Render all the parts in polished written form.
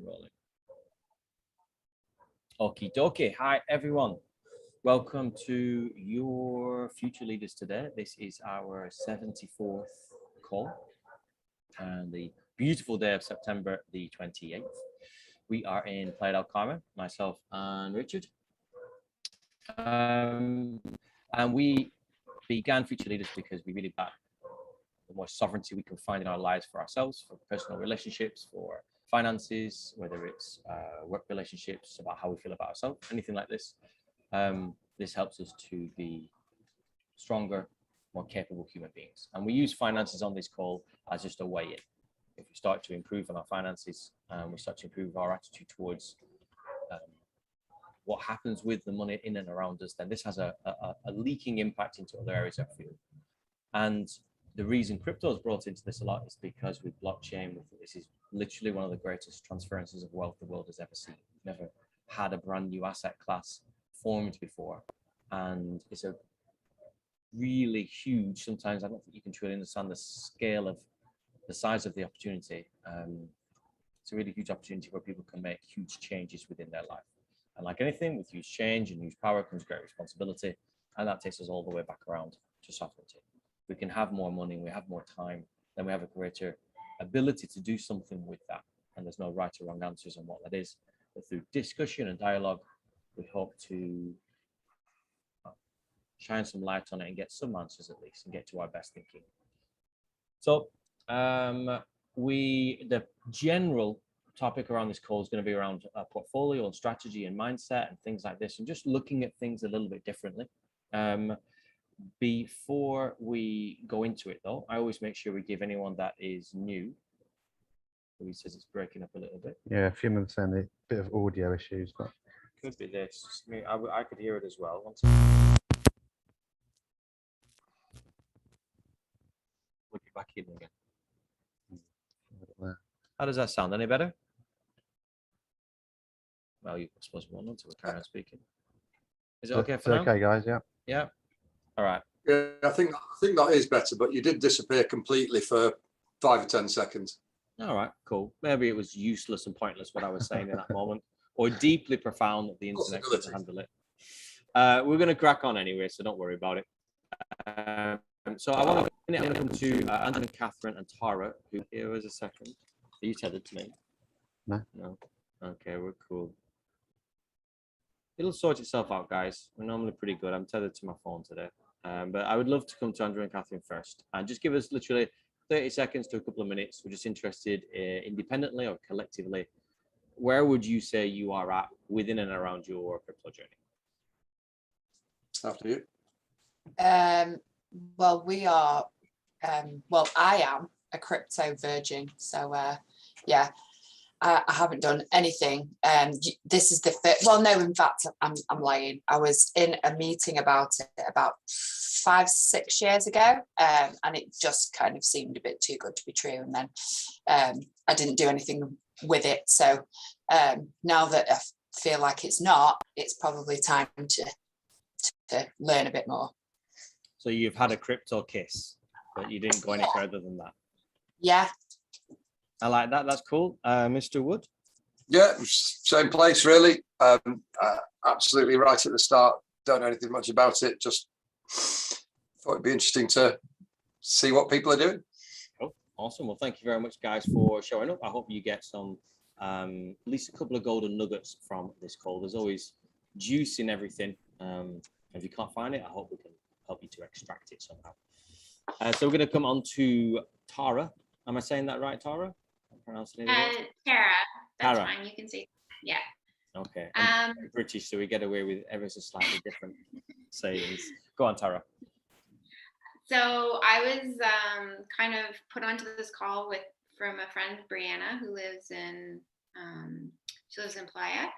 and rolling. Okie dokie. Hi, everyone. Welcome to your Future Leaders today. This is our 74th call and the beautiful day of September the 28th. We are in Playa del Carmen, myself and Richard. And we began Future Leaders because we really back the more sovereignty we can find in our lives for ourselves, for personal relationships, for finances, whether it's work relationships, about how we feel about ourselves, anything like this. This helps us to be stronger, more capable human beings. And we use finances on this call as just a way in. If we start to improve on our finances, we start to improve our attitude towards what happens with the money in and around us, then this has a leaking impact into other areas of field. And the reason crypto is brought into this a lot is because with blockchain, this is literally one of the greatest transferences of wealth the world has ever seen. We've never had a brand new asset class formed before. And it's a really huge, sometimes I don't think you can truly understand the scale of the size of the opportunity. It's a really huge opportunity where people can make huge changes within their life. And like anything, with huge change and huge power comes great responsibility. And that takes us all the way back around to sovereignty. We can have more money, we have more time, then we have a greater ability to do something with that. And there's no right or wrong answers on what that is. But through discussion and dialogue, we hope to shine some light on it and get some answers at least and get to our best thinking. So the general topic around this call is going to be around portfolio and strategy and mindset and things like this, and just looking at things a little bit differently. Before we go into it though, I always make sure we give anyone that is new. He says it's breaking up a little bit. Yeah, a few of them saying a bit of audio issues, but could be this. I could hear it as well. We'll be back in again. How does that sound? Any better? Well, I suppose we want to carry on speaking. Is it okay for now? Okay, guys. Yeah. Yeah. All right. Yeah, I think that is better, but you did disappear completely for 5 or 10 seconds. All right, cool. Maybe it was useless and pointless what I was saying in that moment, or deeply profound that the internet couldn't handle it. We're going to crack on anyway, so don't worry about it. So I want to come to Anthony, Catherine, and Tara. Who here was a second? Are you tethered to me? No. No. Okay, we're cool. It'll sort itself out, guys. We're normally pretty good. I'm tethered to my phone today. But I would love to come to Andrew and Catherine first. And just give us literally 30 seconds to a couple of minutes. We're just interested independently or collectively. Where would you say you are at within and around your crypto journey? After you. Well, we are, I am a crypto virgin. So, yeah. I haven't done anything. This is the first, well, no, in fact, I'm lying. I was in a meeting about it about 5-6 years ago, and it just kind of seemed a bit too good to be true. And then I didn't do anything with it. So now that I feel like it's not, it's probably time to learn a bit more. So you've had a crypto kiss, but you didn't go any further than that. Yeah. I like that. That's cool. Mr. Wood? Yeah, same place, really. Absolutely right at the start. Don't know anything much about it. Just thought it'd be interesting to see what people are doing. Cool. Awesome. Well, thank you very much, guys, for showing up. I hope you get some, at least a couple of golden nuggets from this call. There's always juice in everything. If you can't find it, I hope we can help you to extract it somehow. So we're going to come on to Tara. Am I saying that right, Tara? Tara. That's Tara. fine. You can say, yeah. Okay. I'm British, so we get away with ever so slightly different sayings. Go on, Tara. So I was kind of put onto this call from a friend, Brianna, who lives in Playa,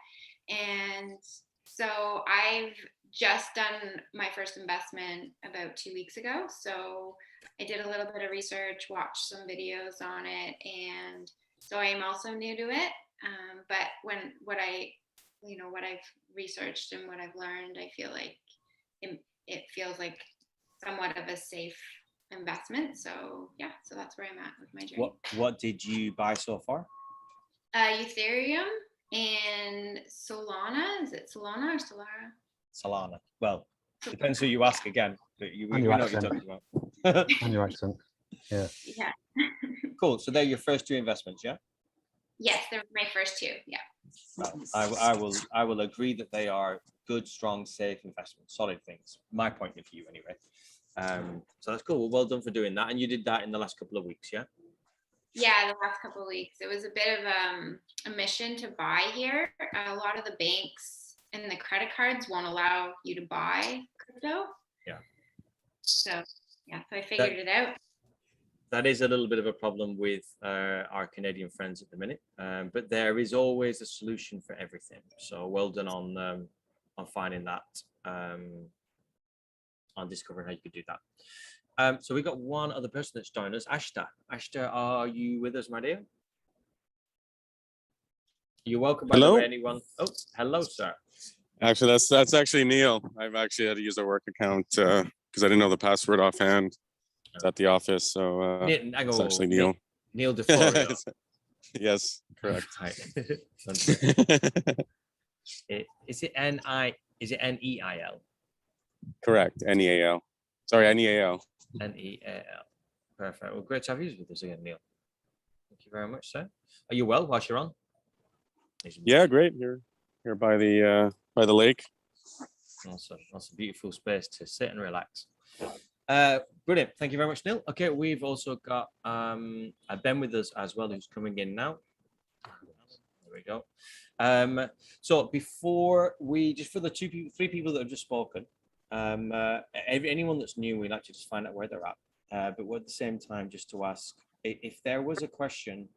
and so I've just done my first investment about 2 weeks ago. So I did a little bit of research, watched some videos on it, and so I am also new to it. But what I've researched and what I've learned, I feel like it feels like somewhat of a safe investment. So yeah, so that's where I'm at with my journey. What did you buy so far? Ethereum and Solana. Is it Solana or Solara? Solana. Well, depends who you ask again, but you And know your what you're accent. talking about. And your accent. Yeah. Yeah. Cool. So they're your first 2 investments, yeah? Yes, they're my first 2. Yeah. Well, I will agree that they are good, strong, safe investments, solid things. My point of view, anyway. So that's cool. Well done for doing that. And you did that in the last couple of weeks, yeah? Yeah, the last couple of weeks. It was a bit of a mission to buy here. A lot of the banks and the credit cards won't allow you to buy crypto. Yeah. So yeah, so I figured it out. That is a little bit of a problem with our Canadian friends at the minute, but there is always a solution for everything. So well done on finding that, on discovering how you could do that. So we got one other person that's joined us, Ashta. Ashta, are you with us, my dear? You're welcome. By the way, anyone? Oh, hello, sir. Actually, that's actually Neil. I've actually had to use a work account because I didn't know the password offhand at the office. So it's actually Neil. Neil DeFlorio. Yes, correct. Is it N-I? Is it N-E-I-L? Correct. N-E-A-L. Sorry, N-E-A-L. N-E-A-L. Perfect. Well, great to have you with us again, Neil. Thank you very much, sir. Are you well whilst you're on? Yeah, great. You're by the lake. Awesome. That's a beautiful space to sit and relax. Brilliant. Thank you very much, Neil. Okay, we've also got Ben with us as well, who's coming in now. There we go. So before we, just for the 3 people that have just spoken, anyone that's new, we'd like to just find out where they're at. But at the same time, just to ask if there was a question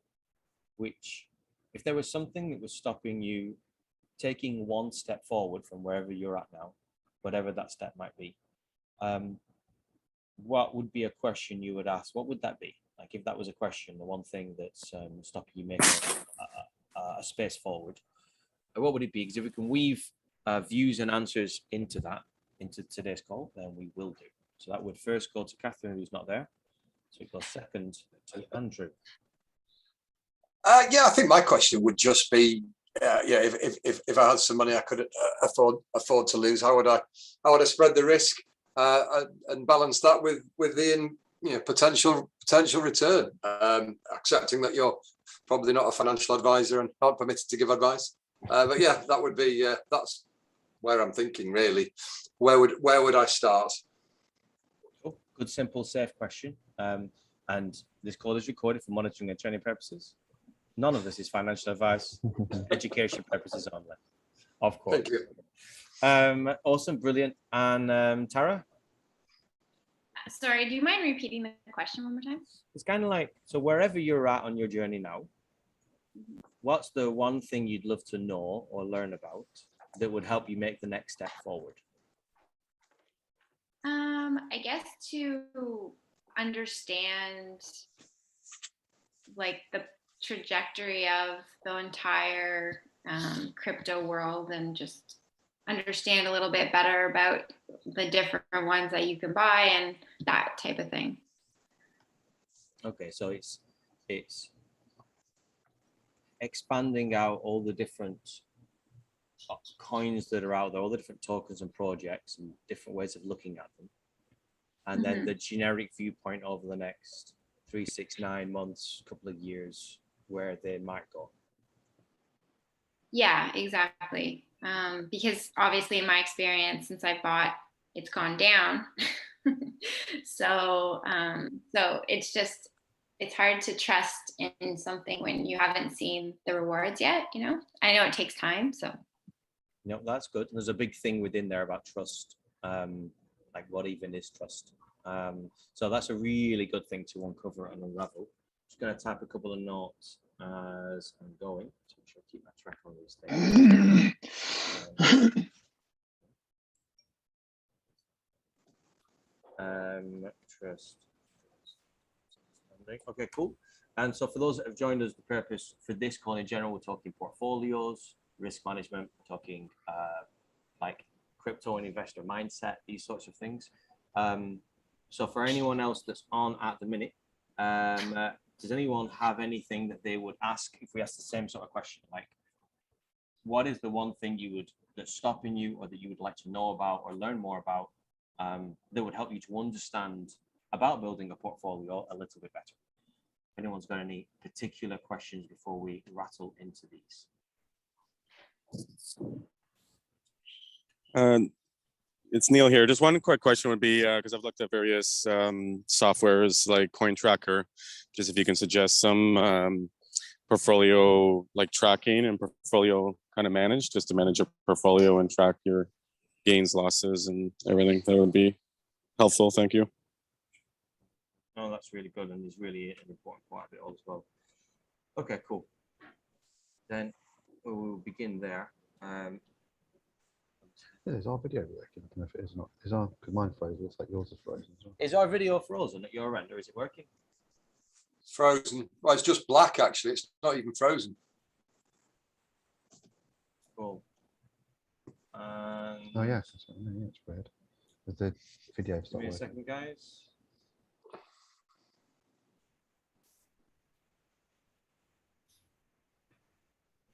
if there was something that was stopping you taking 1 step forward from wherever you're at now, whatever that step might be, what would be a question you would ask? What would that be? Like if that was a question, the one thing that's stopping you making a space forward, what would it be? Because if we can weave views and answers into today's call, then we will do. So that would first go to Catherine, who's not there. So it goes second to Andrew. Yeah, I think my question would just be, if I had some money I could afford to lose, how would I spread the risk and balance that with the potential return, accepting that you're probably not a financial advisor and aren't permitted to give advice. But yeah, that would be that's where I'm thinking really. Where would I start? Oh, good, simple, safe question. And this call is recorded for monitoring and training purposes. None of this is financial advice, education purposes only, of course. Thank you. Awesome, brilliant. And Tara? Sorry, do you mind repeating the question one more time? It's kind of like, so wherever you're at on your journey now, what's the one thing you'd love to know or learn about that would help you make the next step forward? I guess to understand like the trajectory of the entire crypto world and just understand a little bit better about the different ones that you can buy and that type of thing. Okay, so it's expanding out all the different coins that are out there, all the different tokens and projects and different ways of looking at them, and then the generic viewpoint over the next 3, 6, 9 months, couple of years, where they might go. Yeah, exactly. Because obviously in my experience, since I bought, it's gone down. So it's hard to trust in something when you haven't seen the rewards yet, I know it takes time, so. No, that's good. There's a big thing within there about trust. Like what even is trust? So that's a really good thing to uncover and unravel. Just going to type a couple of notes as I'm going to make sure I keep my track on these things. Trust. Okay, cool. And so for those that have joined us, the purpose for this call in general, we're talking portfolios, risk management, we're talking like crypto and investor mindset, these sorts of things. So for anyone else that's on at the minute, does anyone have anything that they would ask if we ask the same sort of question? Like, what is the one thing that's stopping you, or that you would like to know about or learn more about, that would help you to understand about building a portfolio a little bit better? If anyone's got any particular questions before we rattle into these. It's Neil here. Just one quick question would be, because I've looked at various softwares like Coin Tracker, just if you can suggest some portfolio like tracking and portfolio kind of manage, just to manage your portfolio and track your gains, losses, and everything. That would be helpful. Thank you. No, that's really good, and is really an important part of it all as well. Okay, cool. Then we'll begin there. Is our video working? I don't know if it is or not. Is our, because mine froze, it looks like yours is frozen as well. Is our video frozen at your end, or is it working? Frozen. Well, it's just black, actually. It's not even frozen. Cool. Oh, yes, that's what I mean. Yeah, it's weird. Is the video Give stop me a working? second, guys.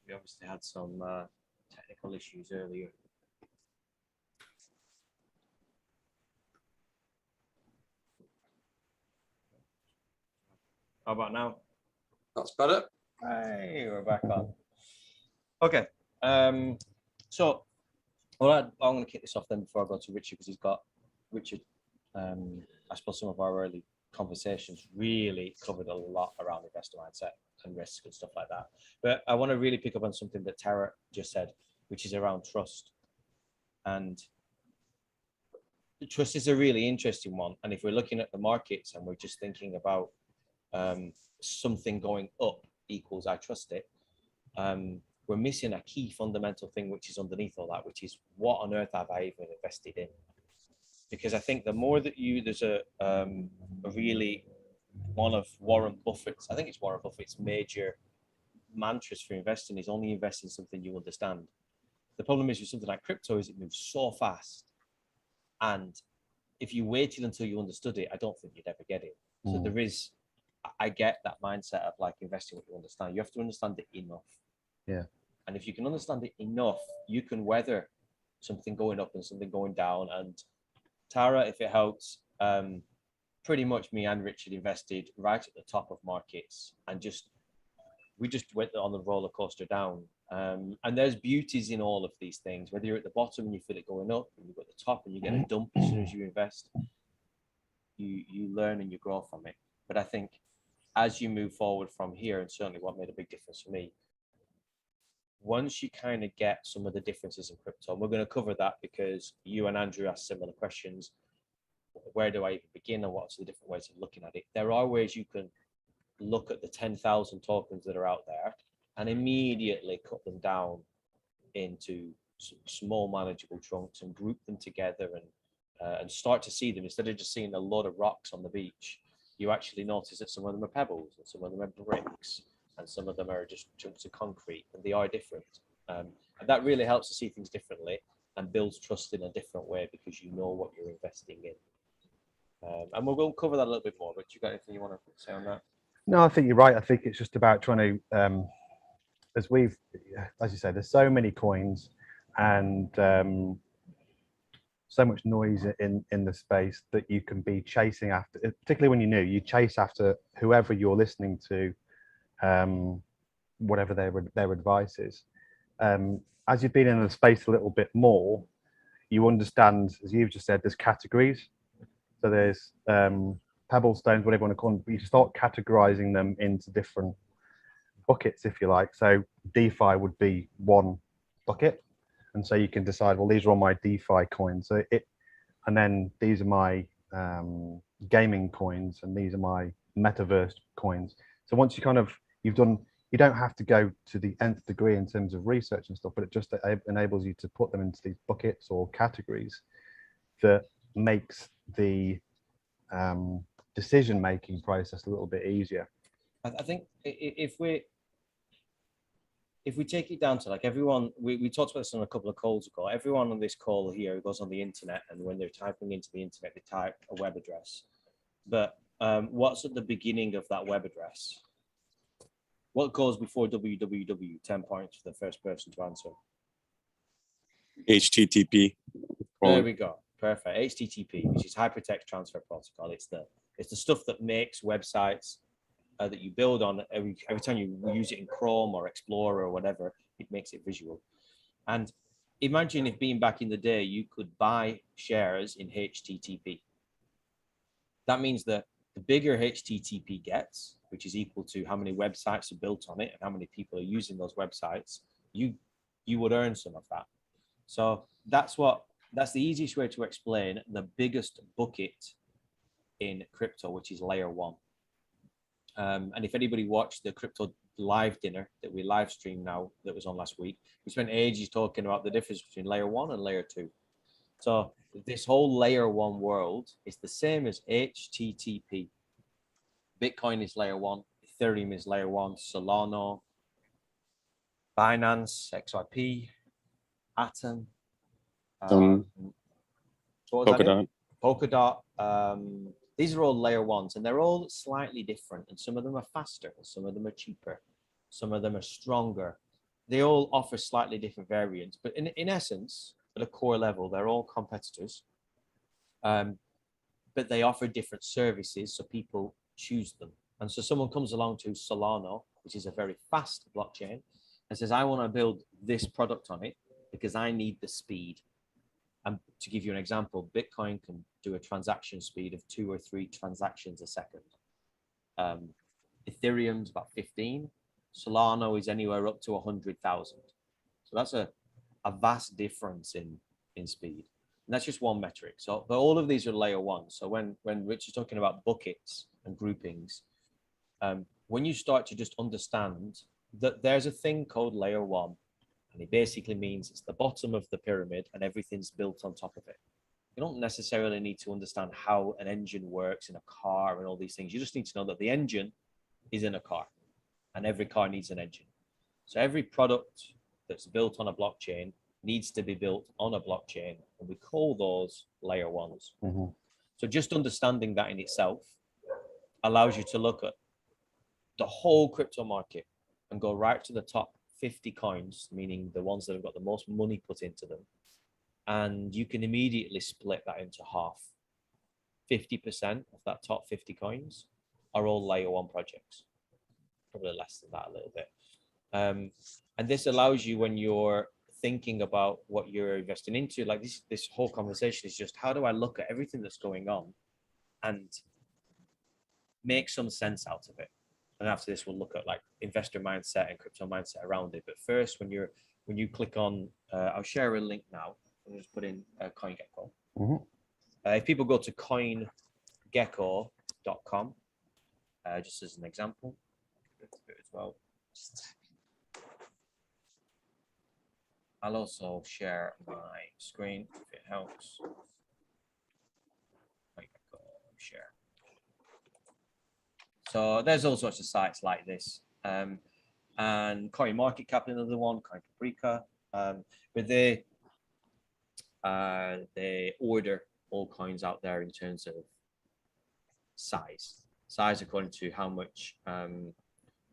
We obviously had some technical issues earlier. How about now? That's better. Hey, we're back on. Okay. So, well, I'm going to kick this off then before I go to Richard, because he's got Richard. I suppose some of our early conversations really covered a lot around investor mindset and risk and stuff like that. But I want to really pick up on something that Tara just said, which is around trust. And trust is a really interesting one. And if we're looking at the markets and we're just thinking about something going up equals I trust it, we're missing a key fundamental thing which is underneath all that, which is what on earth have I even invested in? Because I think the more that there's a really one of Warren Buffett's, I think it's Warren Buffett's major mantras for investing is only invest in something you understand. The problem is with something like crypto is it moves so fast, and if you waited until you understood it, I don't think you'd ever get it. So there is, I get that mindset of like investing what you understand. You have to understand it enough. Yeah. And if you can understand it enough, you can weather something going up and something going down. And Tara, if it helps, pretty much me and Richard invested right at the top of markets, and we just went on the roller coaster down. And there's beauties in all of these things, whether you're at the bottom and you feel it going up, and you go at the top and you get a dump as soon as you invest, you learn and you grow from it. But I think as you move forward from here, and certainly what made a big difference for me, once you kind of get some of the differences in crypto, and we're going to cover that because you and Andrew asked similar questions. Where do I even begin, and what's the different ways of looking at it? There are ways you can look at the 10,000 tokens that are out there and immediately cut them down into small manageable chunks and group them together and start to see them. Instead of just seeing a lot of rocks on the beach, you actually notice that some of them are pebbles and some of them are bricks and some of them are just chunks of concrete, and they are different. And that really helps to see things differently and builds trust in a different way because you know what you're investing in. And we'll cover that a little bit more, but you got anything you want to say on that? No, I think you're right. I think it's just about trying to, as you said, there's so many coins and so much noise in the space that you can be chasing after, particularly when you're new, you chase after whoever you're listening to, whatever their advice is. As you've been in the space a little bit more, you understand, as you've just said, there's categories. So there's pebble stones, whatever you want to call them, but you start categorizing them into different buckets, if you like. So DeFi would be one bucket. And so you can decide, well, these are all my DeFi coins. So and then these are my gaming coins, and these are my metaverse coins. So once you don't have to go to the nth degree in terms of research and stuff, but it just enables you to put them into these buckets or categories that makes the decision-making process a little bit easier. I think if we take it down to like everyone, we talked about this on a couple of calls ago, everyone on this call here goes on the internet, and when they're typing into the internet, they type a web address. But what's at the beginning of that web address? What goes before www? 10 points for the first person to answer. HTTP. There we go. Perfect. HTTP, which is Hypertext Transfer Protocol. It's the stuff that makes websites that you build on. Every time you use it in Chrome or Explorer or whatever, it makes it visual. And imagine if being back in the day, you could buy shares in HTTP. That means that the bigger HTTP gets, which is equal to how many websites are built on it and how many people are using those websites, you would earn some of that. So that's the easiest way to explain the biggest bucket in crypto, which is layer one. And if anybody watched the crypto live dinner that we live streamed now that was on last week, we spent ages talking about the difference between layer one and layer two. So this whole layer one world is the same as HTTP. Bitcoin is layer one, Ethereum is layer one, Solana, Binance, XRP, Atom, Polkadot. These are all layer ones, and they're all slightly different, and some of them are faster, some of them are cheaper, some of them are stronger. They all offer slightly different variants, but in essence, at a core level, they're all competitors, but they offer different services, so people choose them. And so someone comes along to Solana, which is a very fast blockchain, and says, I want to build this product on it because I need the speed. And to give you an example, Bitcoin can do a transaction speed of 2 or 3 transactions a second. Ethereum's about 15. Solana is anywhere up to 100,000. So that's a vast difference in speed. And that's just one metric. So, but all of these are layer one. So when Rich is talking about buckets and groupings, when you start to just understand that there's a thing called layer one, and it basically means it's the bottom of the pyramid and everything's built on top of it. You don't necessarily need to understand how an engine works in a car and all these things. You just need to know that the engine is in a car and every car needs an engine. So every product that's built on a blockchain needs to be built on a blockchain, and we call those layer ones. Mm-hmm. So just understanding that in itself allows you to look at the whole crypto market and go right to the top 50 coins, meaning the ones that have got the most money put into them. And you can immediately split that into half. 50% of that top 50 coins are all layer one projects. Probably less than that a little bit. And this allows you, when you're thinking about what you're investing into, like this whole conversation is just, how do I look at everything that's going on and make some sense out of it? And after this, we'll look at like investor mindset and crypto mindset around it. But first, when you click on, I'll share a link now. I'll just put in CoinGecko. Mm-hmm. If people go to coingecko.com, just as an example, as well. I'll also share my screen if it helps. Share. So there's all sorts of sites like this, and CoinMarketCap, another one, Coin Paprika, but they order all coins out there in terms of size according to how much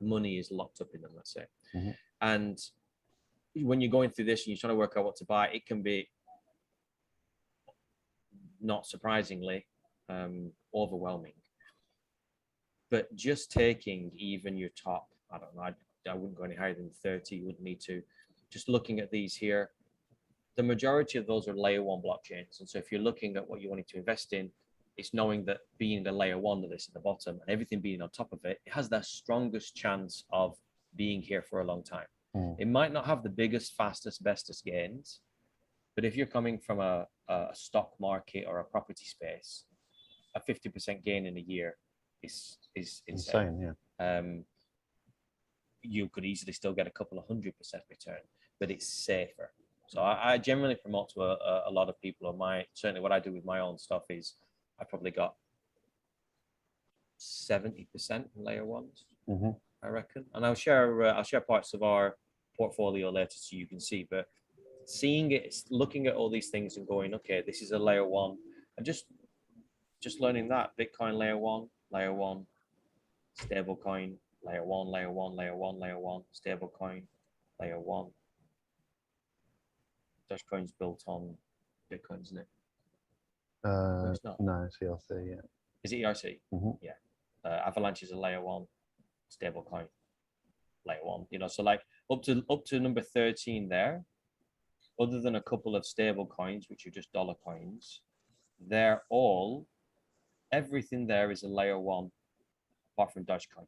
money is locked up in them, let's say. Mm-hmm. And when you're going through this and you're trying to work out what to buy, it can be, not surprisingly, overwhelming. But just taking even your top, I don't know, I wouldn't go any higher than 30, you wouldn't need to. Just looking at these here, the majority of those are layer one blockchains. And so if you're looking at what you wanted to invest in, it's knowing that being the layer one of this at the bottom and everything being on top of it, it has the strongest chance of being here for a long time. Mm. It might not have the biggest, fastest, bestest gains, but if you're coming from a stock market or a property space, a 50% gain in a year is insane. Yeah. You could easily still get a couple of 100% return, but it's safer. So I generally promote to a lot of people, or certainly what I do with my own stuff is I probably got 70% in layer ones, mm-hmm. I reckon. And I'll share parts of our portfolio later so you can see, but seeing it, looking at all these things and going, okay, this is a layer one, and just learning that Bitcoin layer one, layer 1, stable coin, layer 1, layer 1, layer 1, layer 1, stable coin, layer 1. Dogecoin's built on Bitcoin, isn't it? It's not. No, CLC, yeah. Is it ERC? Mhm. Yeah. Avalanche is a layer 1 stable coin, layer 1. You know, so like up to number 13 there, other than a couple of stable coins, which are just dollar coins, they're all, everything there is a layer 1, apart from Dogecoin.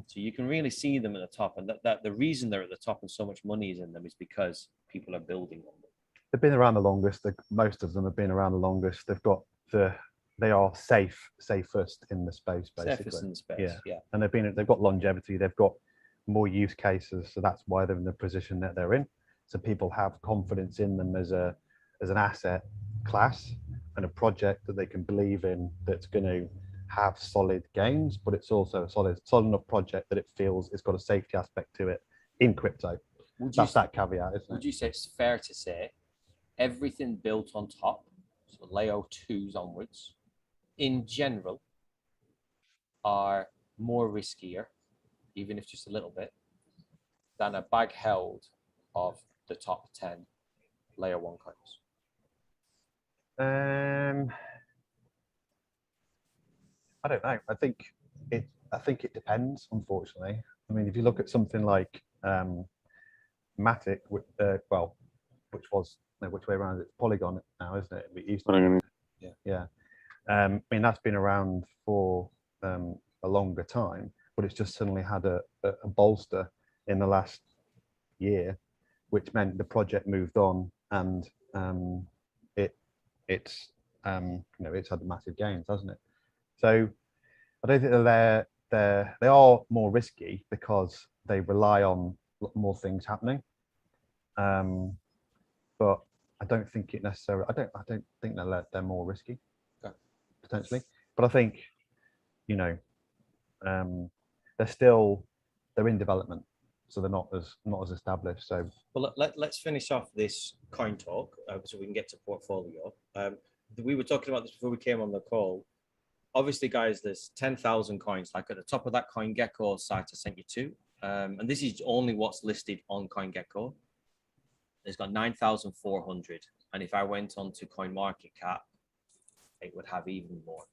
So you can really see them at the top, and that the reason they're at the top and so much money is in them is because people are building on them. They've been around the longest. Most of them have been around the longest. They've got they are safest in the space, basically. Safest in the space, yeah. And they've got longevity. They've got more use cases, so that's why they're in the position that they're in. So people have confidence in them as an asset class and a project that they can believe in, that's going to have solid gains, but it's also a solid enough project that it feels it's got a safety aspect to it in crypto. That's that caveat, isn't it? Would you say it's fair to say everything built on top, so layer 2s onwards, in general, are more riskier, even if just a little bit, than a bag held of the top 10 layer 1 coins? I don't know. I think it depends, unfortunately. I mean, if you look at something like Matic, which way around? It's Polygon now, isn't it? It used to be. Yeah. I mean, that's been around for a longer time, but it's just suddenly had a bolster in the last year, which meant the project moved on, and it's had massive gains, hasn't it? So I don't think they are more risky because they rely on more things happening. But I don't think it necessarily. I don't think they're more risky, potentially. But I think, they're in development, so they're not as established. So well, let's finish off this coin talk so we can get to portfolio. We were talking about this before we came on the call. Obviously, guys, there's 10,000 coins. Like at the top of that CoinGecko site I sent you to, and this is only what's listed on CoinGecko. It's got 9,400, and if I went on to CoinMarketCap, it would have even more.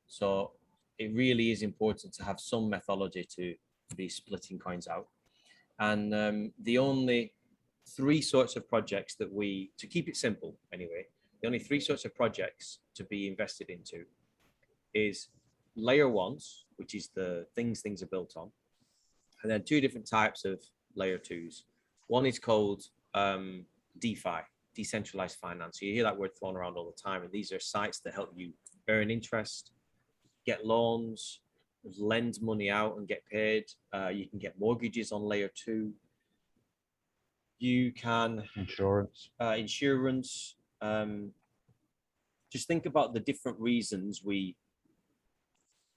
So it really is important to have some methodology to be splitting coins out. And the only 3 sorts of projects that to keep it simple anyway, the only 3 sorts of projects to be invested into is layer 1s, which is the things are built on, and then 2 different types of layer 2s. One is called DeFi, decentralized finance. So you hear that word thrown around all the time, and these are sites that help you earn interest, get loans, lend money out and get paid. You can get mortgages on layer 2. You can insurance. Just think about the different reasons we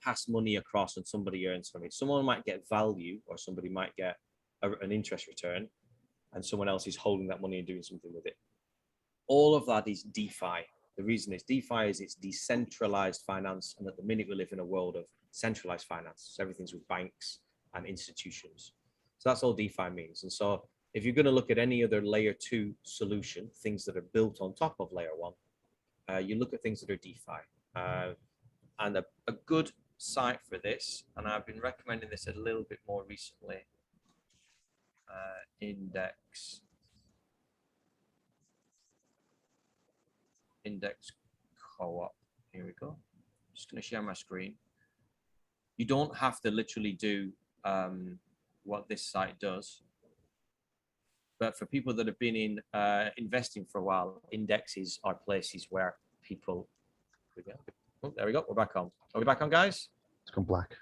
pass money across and somebody earns from it. Someone might get value, or somebody might get an interest return, and someone else is holding that money and doing something with it. All of that is DeFi. The reason it's DeFi is it's decentralized finance, and at the minute we live in a world of centralized finance. So everything's with banks and institutions. So that's all DeFi means. And so if you're going to look at any other layer 2 solution, things that are built on top of layer 1, you look at things that are DeFi. And a good site for this, and I've been recommending this a little bit more recently, Index Co-op. Here we go. Just going to share my screen. You don't have to literally do what this site does, but for people that have been in investing for a while, indexes are places where people. Oh, there we go. We're back on. Are we back on, guys? It's gone black.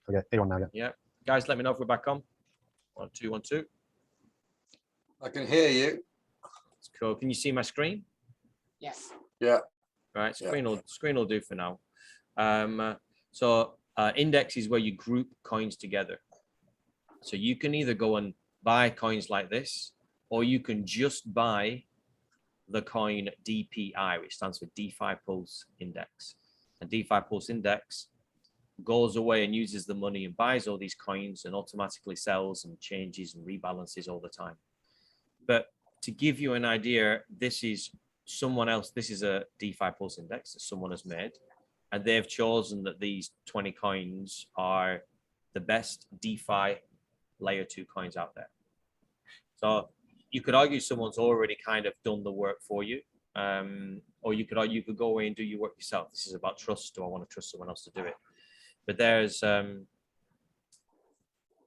Okay, you're on now. Yeah, guys, let me know if we're back on. 1 2 1 2. I can hear you. It's cool. Can you see my screen? Yes. Yeah. Right. Screen will do for now. So index is where you group coins together. So you can either go and buy coins like this, or you can just buy the coin DPI, which stands for DeFi Pulse Index. And DeFi Pulse Index goes away and uses the money and buys all these coins and automatically sells and changes and rebalances all the time. But to give you an idea, this is someone else. This is a DeFi Pulse Index that someone has made, and they've chosen that these 20 coins are the best DeFi layer 2 coins out there. So you could argue someone's already kind of done the work for you, or you could go away and do your work yourself. This is about trust. Do I want to trust someone else to do it? But there's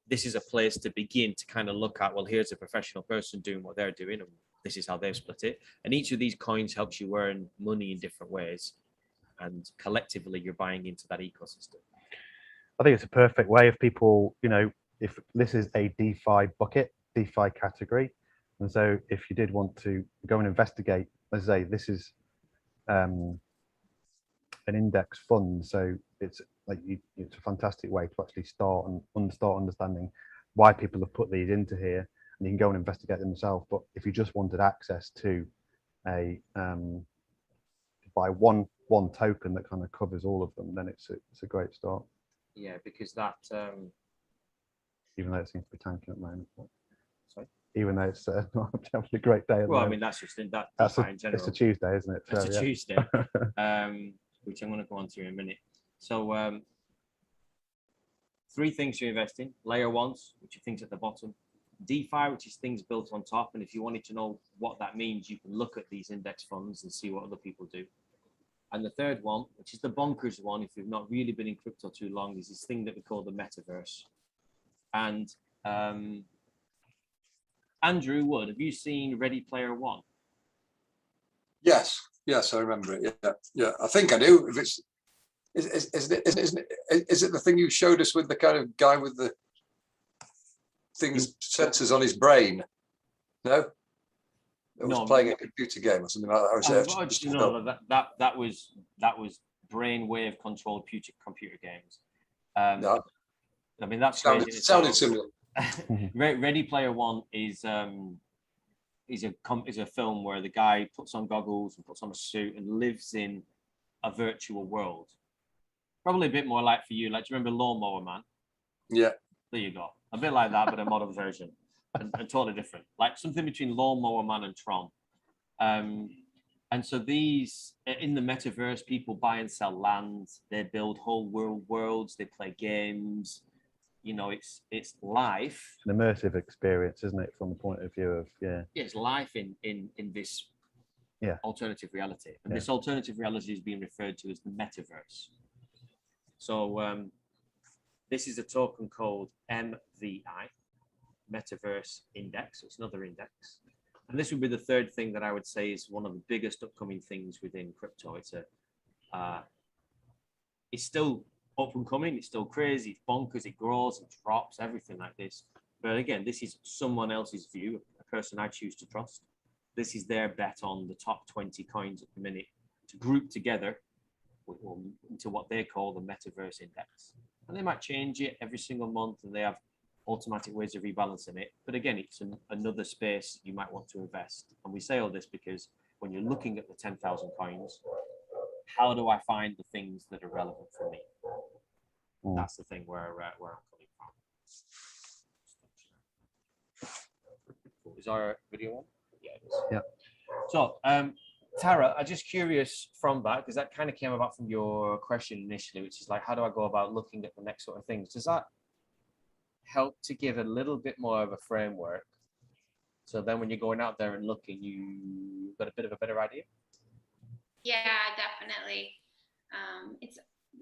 this is a place to begin to kind of look at, well, here's a professional person doing what they're doing, and this is how they've split it. And each of these coins helps you earn money in different ways, and collectively you're buying into that ecosystem. I think it's a perfect way of people, you know, if this is a DeFi bucket, DeFi category, and so if you did want to go and investigate, let's say this is an index fund, so it's like it's a fantastic way to actually start understanding why people have put these into here, and you can go and investigate them yourself. But if you just wanted access to a buy one token that kind of covers all of them, then it's a great start. Yeah, because that even though it seems to be tanking at the moment. Sorry? Even though it's not having a great day at the well, I moment. mean, that's just in that That's in general. it's a Tuesday, isn't it? It's So, a yeah. Tuesday, which I'm going to go on to in a minute. So 3 things to invest in: layer 1s, which are things at the bottom; DeFi, which is things built on top. And if you wanted to know what that means, you can look at these index funds and see what other people do. And the third one, which is the bonkers one, if you've not really been in crypto too long, is this thing that we call the metaverse. And Andrew Wood, have you seen Ready Player One? Yes, I remember it. Yeah. I think I do. If it's is it the thing you showed us with the kind of guy with the things sensors on his brain? No. It was playing a computer game or something like that. That was brainwave controlled computer games. No. I mean, that's sounded similar. Ready Player One is a film where the guy puts on goggles and puts on a suit and lives in a virtual world. Probably a bit more like for you. Like, do you remember Lawnmower Man? Yeah. There you go. A bit like that, but a modern version. And totally different, like something between Lawnmower Man and Tron. And so these, in the metaverse, people buy and sell land, they build whole worlds, they play games. You know, it's life. An immersive experience, isn't it, from the point of view of it's life in this alternative reality. And this alternative reality is being referred to as the metaverse. So this is a token called MVI. Metaverse Index. It's another index, and this would be the third thing that I would say is one of the biggest upcoming things within crypto. It's still up and coming. It's still crazy. It's bonkers. It grows. It drops. Everything like this. But again, this is someone else's view. A person I choose to trust. This is their bet on the top 20 coins at the minute to group together into what they call the Metaverse Index, and they might change it every single month, and they have automatic ways of rebalancing it. But again, it's another space you might want to invest. And we say all this because when you're looking at the 10,000 coins, how do I find the things that are relevant for me? That's the thing where I'm coming from. Is our video on? Yeah, it is. Yeah. So, Tara, I'm just curious from that, because that kind of came about from your question initially, which is like, how do I go about looking at the next sort of things? Does that help to give a little bit more of a framework, so then when you're going out there and looking, you've got a bit of a better idea? Yeah, definitely.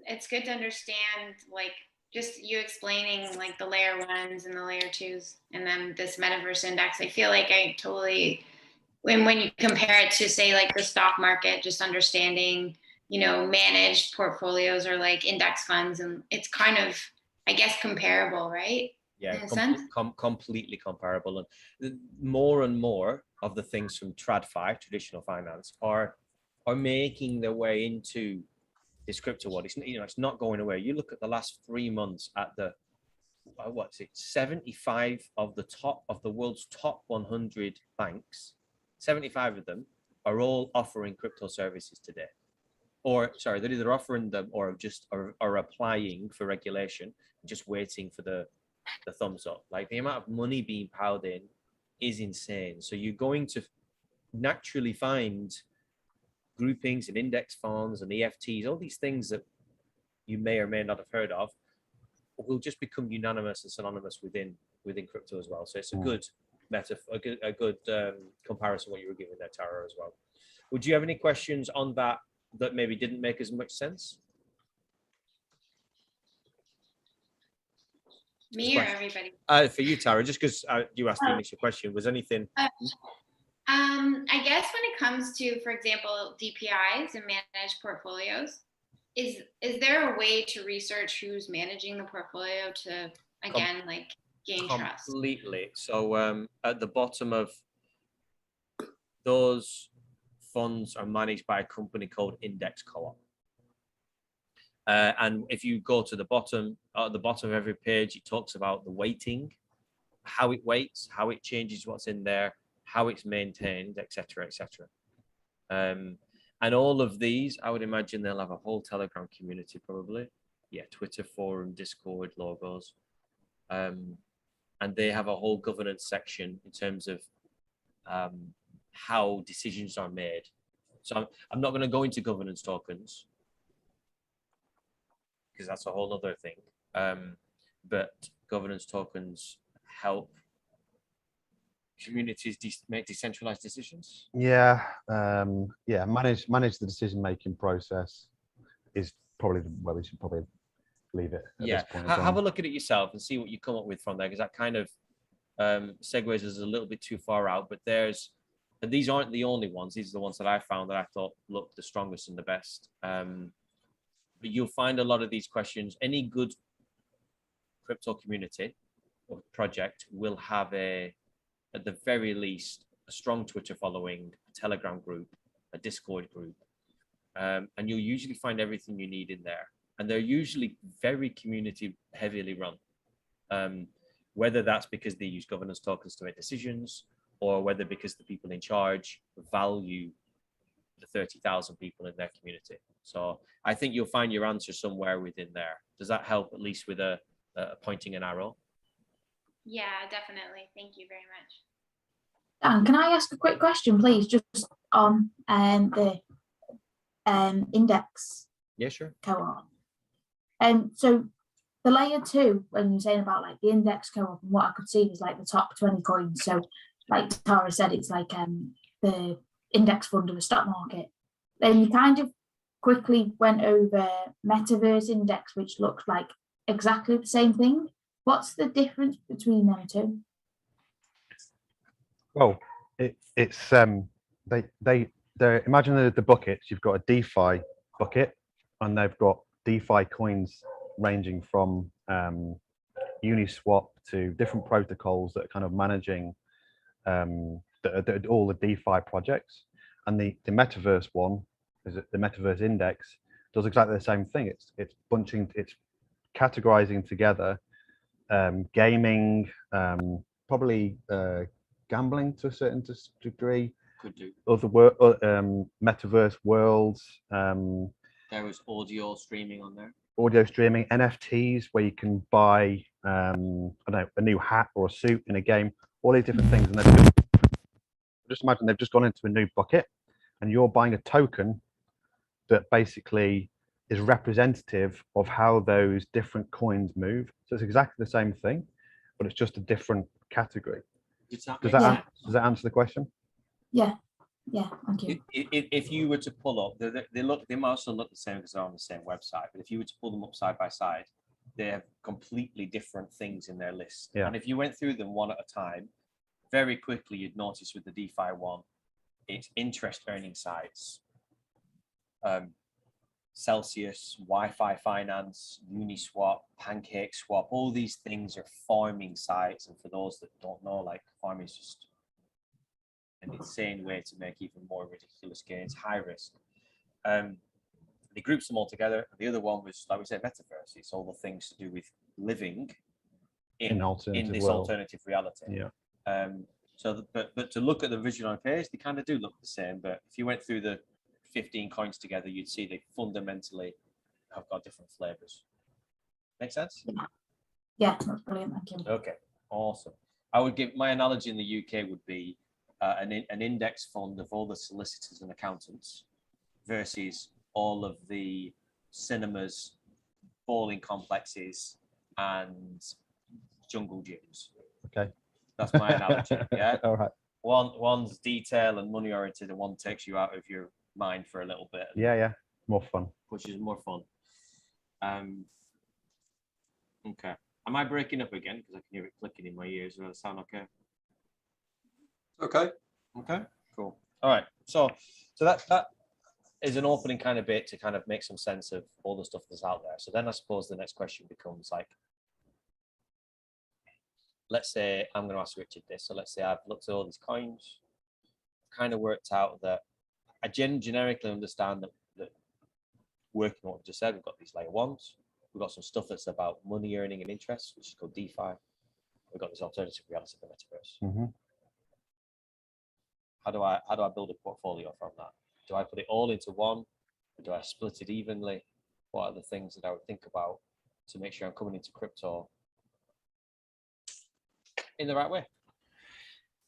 It's good to understand, like, just you explaining like the layer 1s and the layer 2s, and then this metaverse index. I feel like I totally, when you compare it to, say, like the stock market, just understanding, you know, managed portfolios or like index funds, and it's kind of, I guess, comparable, right? Yeah, completely comparable. And more and more of the things from TradFi, traditional finance, are making their way into this crypto world. It's not going away. You look at the last 3 months at the 75 of the world's top 100 banks. 75 of them are all offering crypto services today. or sorry, they're either offering them or just are applying for regulation, just waiting for the thumbs up. Like the amount of money being piled in is insane. So you're going to naturally find groupings and index funds and EFTs, all these things that you may or may not have heard of, will just become unanimous and synonymous within crypto as well. So it's a good metaphor, a good comparison what you were giving there, Tara, as well. Would you have any questions on that maybe didn't make as much sense? Me or everybody? For you, Tara, just because you asked the initial question, was anything? I guess when it comes to, for example, DPIs and managed portfolios, is there a way to research who's managing the portfolio to, again, like gain trust? Completely. So at the bottom of those funds are managed by a company called Index Co-op. And if you go to the bottom, at the bottom of every page, it talks about the weighting, how it weights, how it changes what's in there, how it's maintained, etc., etc. And all of these, I would imagine they'll have a whole Telegram community probably. Yeah, Twitter forum, Discord, logos. And they have a whole governance section in terms of how decisions are made. So I'm not going to go into governance tokens because that's a whole other thing. But governance tokens help communities make decentralized decisions. Yeah, manage the decision-making process is probably where we should probably leave it at this point. Have a look at it yourself and see what you come up with from there, because that kind of segues us a little bit too far out. But and these aren't the only ones. These are the ones that I found that I thought looked the strongest and the best. But you'll find a lot of these questions. Any good crypto community or project will have at the very least, a strong Twitter following, a Telegram group, a Discord group. And you'll usually find everything you need in there. And they're usually very community heavily run. Whether that's because they use governance tokens to make decisions, or whether because the people in charge value the 30,000 people in their community. So I think you'll find your answer somewhere within there. Does that help, at least with a pointing an arrow? Yeah, definitely. Thank you very much. Dan, can I ask a quick question, please, just on the index? Yeah, sure. Co-op. So the layer 2, when you're saying about like the index co-op, and what I could see was like the top 20 coins. So like Tara said, it's like the index fund of the stock market. Then you kind of quickly went over metaverse index, which looks like exactly the same thing. What's the difference between them two? Well, it's they imagine the buckets. You've got a DeFi bucket, and they've got DeFi coins ranging from Uniswap to different protocols that are kind of managing all the DeFi projects. And the metaverse one, is the metaverse index, does exactly the same thing. It's bunching, it's categorizing together gaming, probably gambling to a certain degree. Could do. Other metaverse worlds. There was audio streaming on there. Audio streaming, NFTs, where you can buy I don't know, a new hat or a suit in a game. All these different things, and just imagine they've just gone into a new bucket, and you're buying a token that basically is representative of how those different coins move. So it's exactly the same thing, but it's just a different category. Does that answer the question? Yeah, thank you. If you were to pull up, they might also look the same because they're on the same website, but if you were to pull them up side by side, they have completely different things in their list. Yeah. And if you went through them one at a time, very quickly you'd notice with the DeFi one, it's interest earning sites. Celsius, Wi-Fi Finance, Uniswap, PancakeSwap, all these things are farming sites. And for those that don't know, like farming is just an insane way to make even more ridiculous gains, high risk. They groups them all together. The other one was, like we said, metaverse. It's all the things to do with living in this alternative reality. Yeah. But to look at the visual on page, they kind of do look the same. But if you went through the 15 coins together, you'd see they fundamentally have got different flavors. Make sense? Yeah, that's brilliant. Thank you. Okay, awesome. I would give my analogy in the UK would be an index fund of all the solicitors and accountants versus all of the cinemas, bowling complexes, and jungle gyms. Okay. That's my analogy. Yeah. All right. One's detail and money oriented, and one takes you out of your mind for a little bit. Yeah, yeah. More fun. Which is more fun. Okay. Am I breaking up again? Because I can hear it clicking in my ears. Does that sound okay? Okay. Okay. Cool. All right. So that is an opening kind of bit to kind of make some sense of all the stuff that's out there. So then I suppose the next question becomes like, let's say I'm going to ask Richard this. So let's say I've looked at all these coins, kind of worked out that I generically understand that working what we just said, we've got these layer ones, we've got some stuff that's about money earning and interest, which is called DeFi. We've got this alternative reality, the metaverse. Mm-hmm. How do I build a portfolio from that? Do I put it all into one? Or do I split it evenly? What are the things that I would think about to make sure I'm coming into crypto in the right way?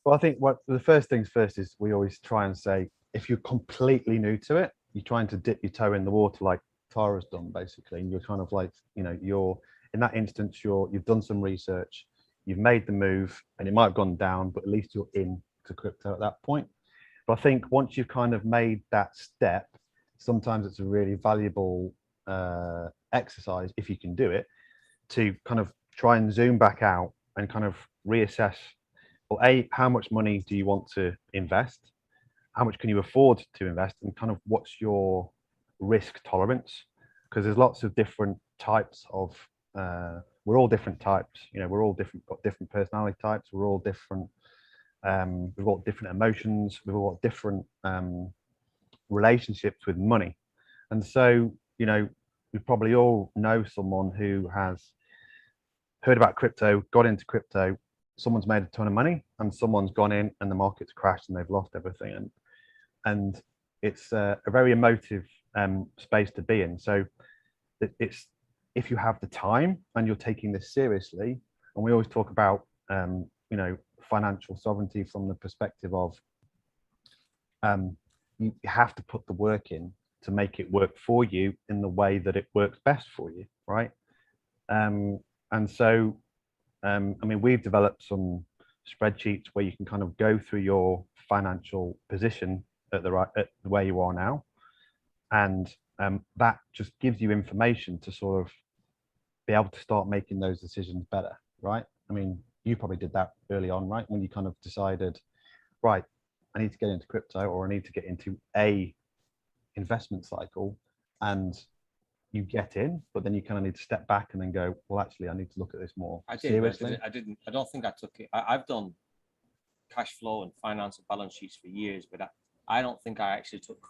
Well, I think what the first things first is we always try and say, if you're completely new to it, you're trying to dip your toe in the water like Tara's done, basically, and you're kind of like, you know, you're in that instance, you've done some research, you've made the move, and it might have gone down, but at least you're in to crypto at that point. But I think once you've kind of made that step, sometimes it's a really valuable exercise, if you can do it, to kind of try and zoom back out and kind of reassess, well, A, how much money do you want to invest? How much can you afford to invest? And kind of what's your risk tolerance? Because there's lots of different types of, we're all different types, you know, we're all different, got different personality types, we're all different, we've got different emotions, we've all got different relationships with money. And so, you know, we probably all know someone who has heard about crypto, got into crypto, someone's made a ton of money, and someone's gone in and the market's crashed and they've lost everything. And it's a very emotive space to be in. So it's, if you have the time and you're taking this seriously, and we always talk about, you know, financial sovereignty from the perspective of you have to put the work in to make it work for you in the way that it works best for you, right? And so, I mean, we've developed some spreadsheets where you can kind of go through your financial position at where you are now, and that just gives you information to sort of be able to start making those decisions better, right? I mean, you probably did that early on, right? When you kind of decided, right, I need to get into crypto, or I need to get into a investment cycle, and you get in, but then you kind of need to step back and then go, well, actually, I need to look at this more seriously. I don't think I took it. I've done cash flow and finance and balance sheets for years, but I don't think I actually took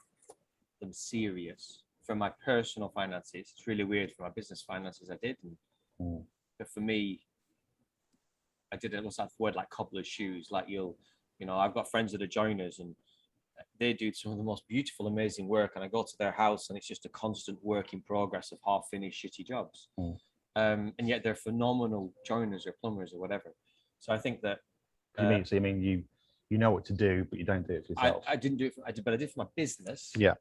them serious for my personal finances. It's really weird. For my business finances, I did. But for me, I did it. What's that word? Like cobbler's shoes. Like you know, I've got friends that are joiners, and they do some of the most beautiful, amazing work. And I go to their house, and it's just a constant work in progress of half-finished, shitty jobs. And yet they're phenomenal joiners or plumbers or whatever. So I think that. You mean you know what to do, but you don't do it for yourself? I didn't do it. But I did for my business. Yeah.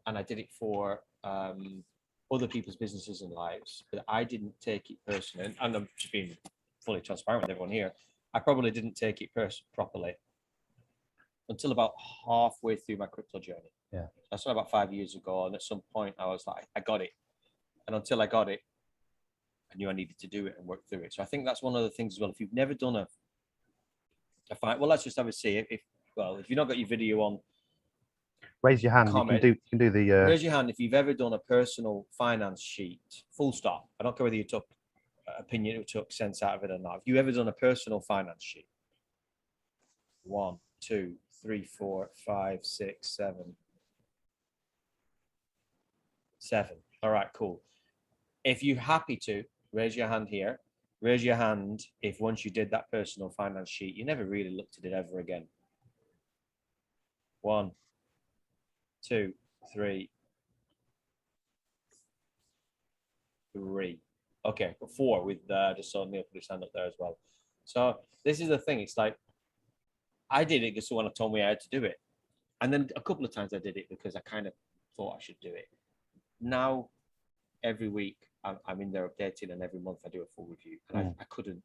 And I did it for other people's businesses and lives, but I didn't take it personally. And I'm just being fully transparent with everyone here. I probably didn't take it properly until about halfway through my crypto journey. Yeah. I started about 5 years ago, and at some point I was like, I got it. And until I got it, I knew I needed to do it and work through it. So I think that's one of the things as well. If you've never done a fight, well, let's just have a see. If you've not got your video on, raise your hand. You can do the raise your hand if you've ever done a personal finance sheet, full stop. I don't care whether you took opinion or took sense out of it or not. Have you ever done a personal finance sheet? 1, 2, 3, 4, 5, 6, 7. 7. All right, cool. If you're happy to, raise your hand here. Raise your hand if once you did that personal finance sheet, you never really looked at it ever again. 1, 2. 3. Okay, 4 with just saw Neil put his hand up there as well. So this is the thing. It's like I did it because someone told me I had to do it, and then a couple of times I did it because I kind of thought I should do it. Now every week I'm in there updating, and every month I do a full review, and I couldn't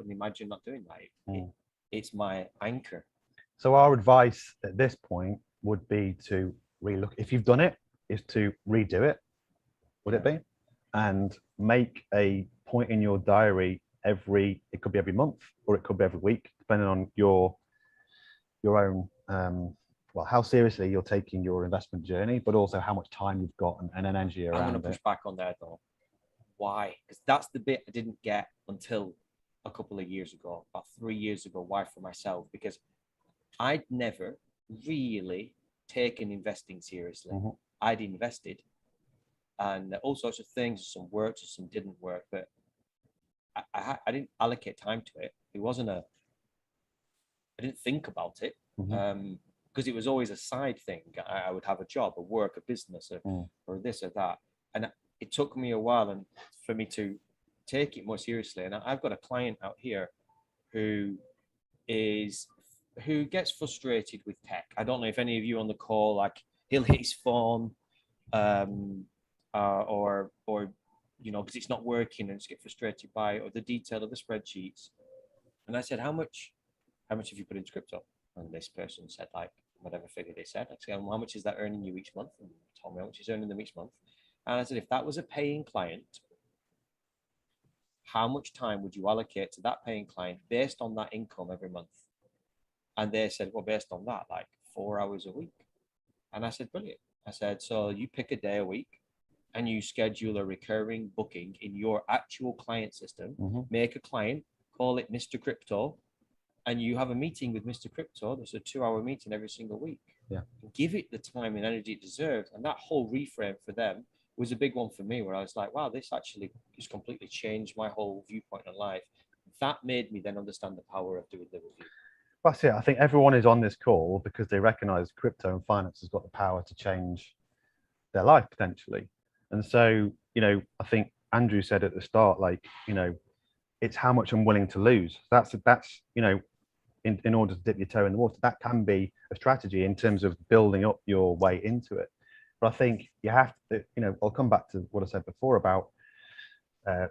imagine not doing that. It's my anchor. So our advice at this point would be to relook. If you've done it, is to redo it. Would it be? And make a point in your diary it could be every month, or it could be every week, depending on your own, well, how seriously you're taking your investment journey, but also how much time you've got and energy around it. I'm going to push back on that though. Why? Because that's the bit I didn't get until a couple of years ago, about 3 years ago. Why for myself? Because I'd never really taken investing seriously. I'd invested, and all sorts of things, some worked, some didn't work, but I didn't allocate time to it. It wasn't I didn't think about it, because it was always a side thing. I would have a job, a work, a business, or this or that. And it took me a while for me to take it more seriously. And I've got a client out here who gets frustrated with tech. I don't know if any of you on the call, like he'll hit his phone, or you know, because it's not working and just get frustrated by it, or the detail of the spreadsheets. And I said, how much have you put into crypto? And this person said, like, whatever figure they said. I said, how much is that earning you each month? And told me how much he's earning them each month. And I said, if that was a paying client, how much time would you allocate to that paying client based on that income every month? And they said, well, based on that, like 4 hours a week. And I said, brilliant. I said, so you pick a day a week and you schedule a recurring booking in your actual client system, make a client, call it Mr. Crypto, and you have a meeting with Mr. Crypto. There's a 2-hour meeting every single week. Yeah. Give it the time and energy it deserves. And that whole reframe for them was a big one for me, where I was like, wow, this actually just completely changed my whole viewpoint on life. That made me then understand the power of doing the review. That's it. I think everyone is on this call because they recognize crypto and finance has got the power to change their life potentially. And so, you know, I think Andrew said at the start, like, you know, it's how much I'm willing to lose. That's, you know, in order to dip your toe in the water, that can be a strategy in terms of building up your way into it. But I think you have to, you know, I'll come back to what I said before about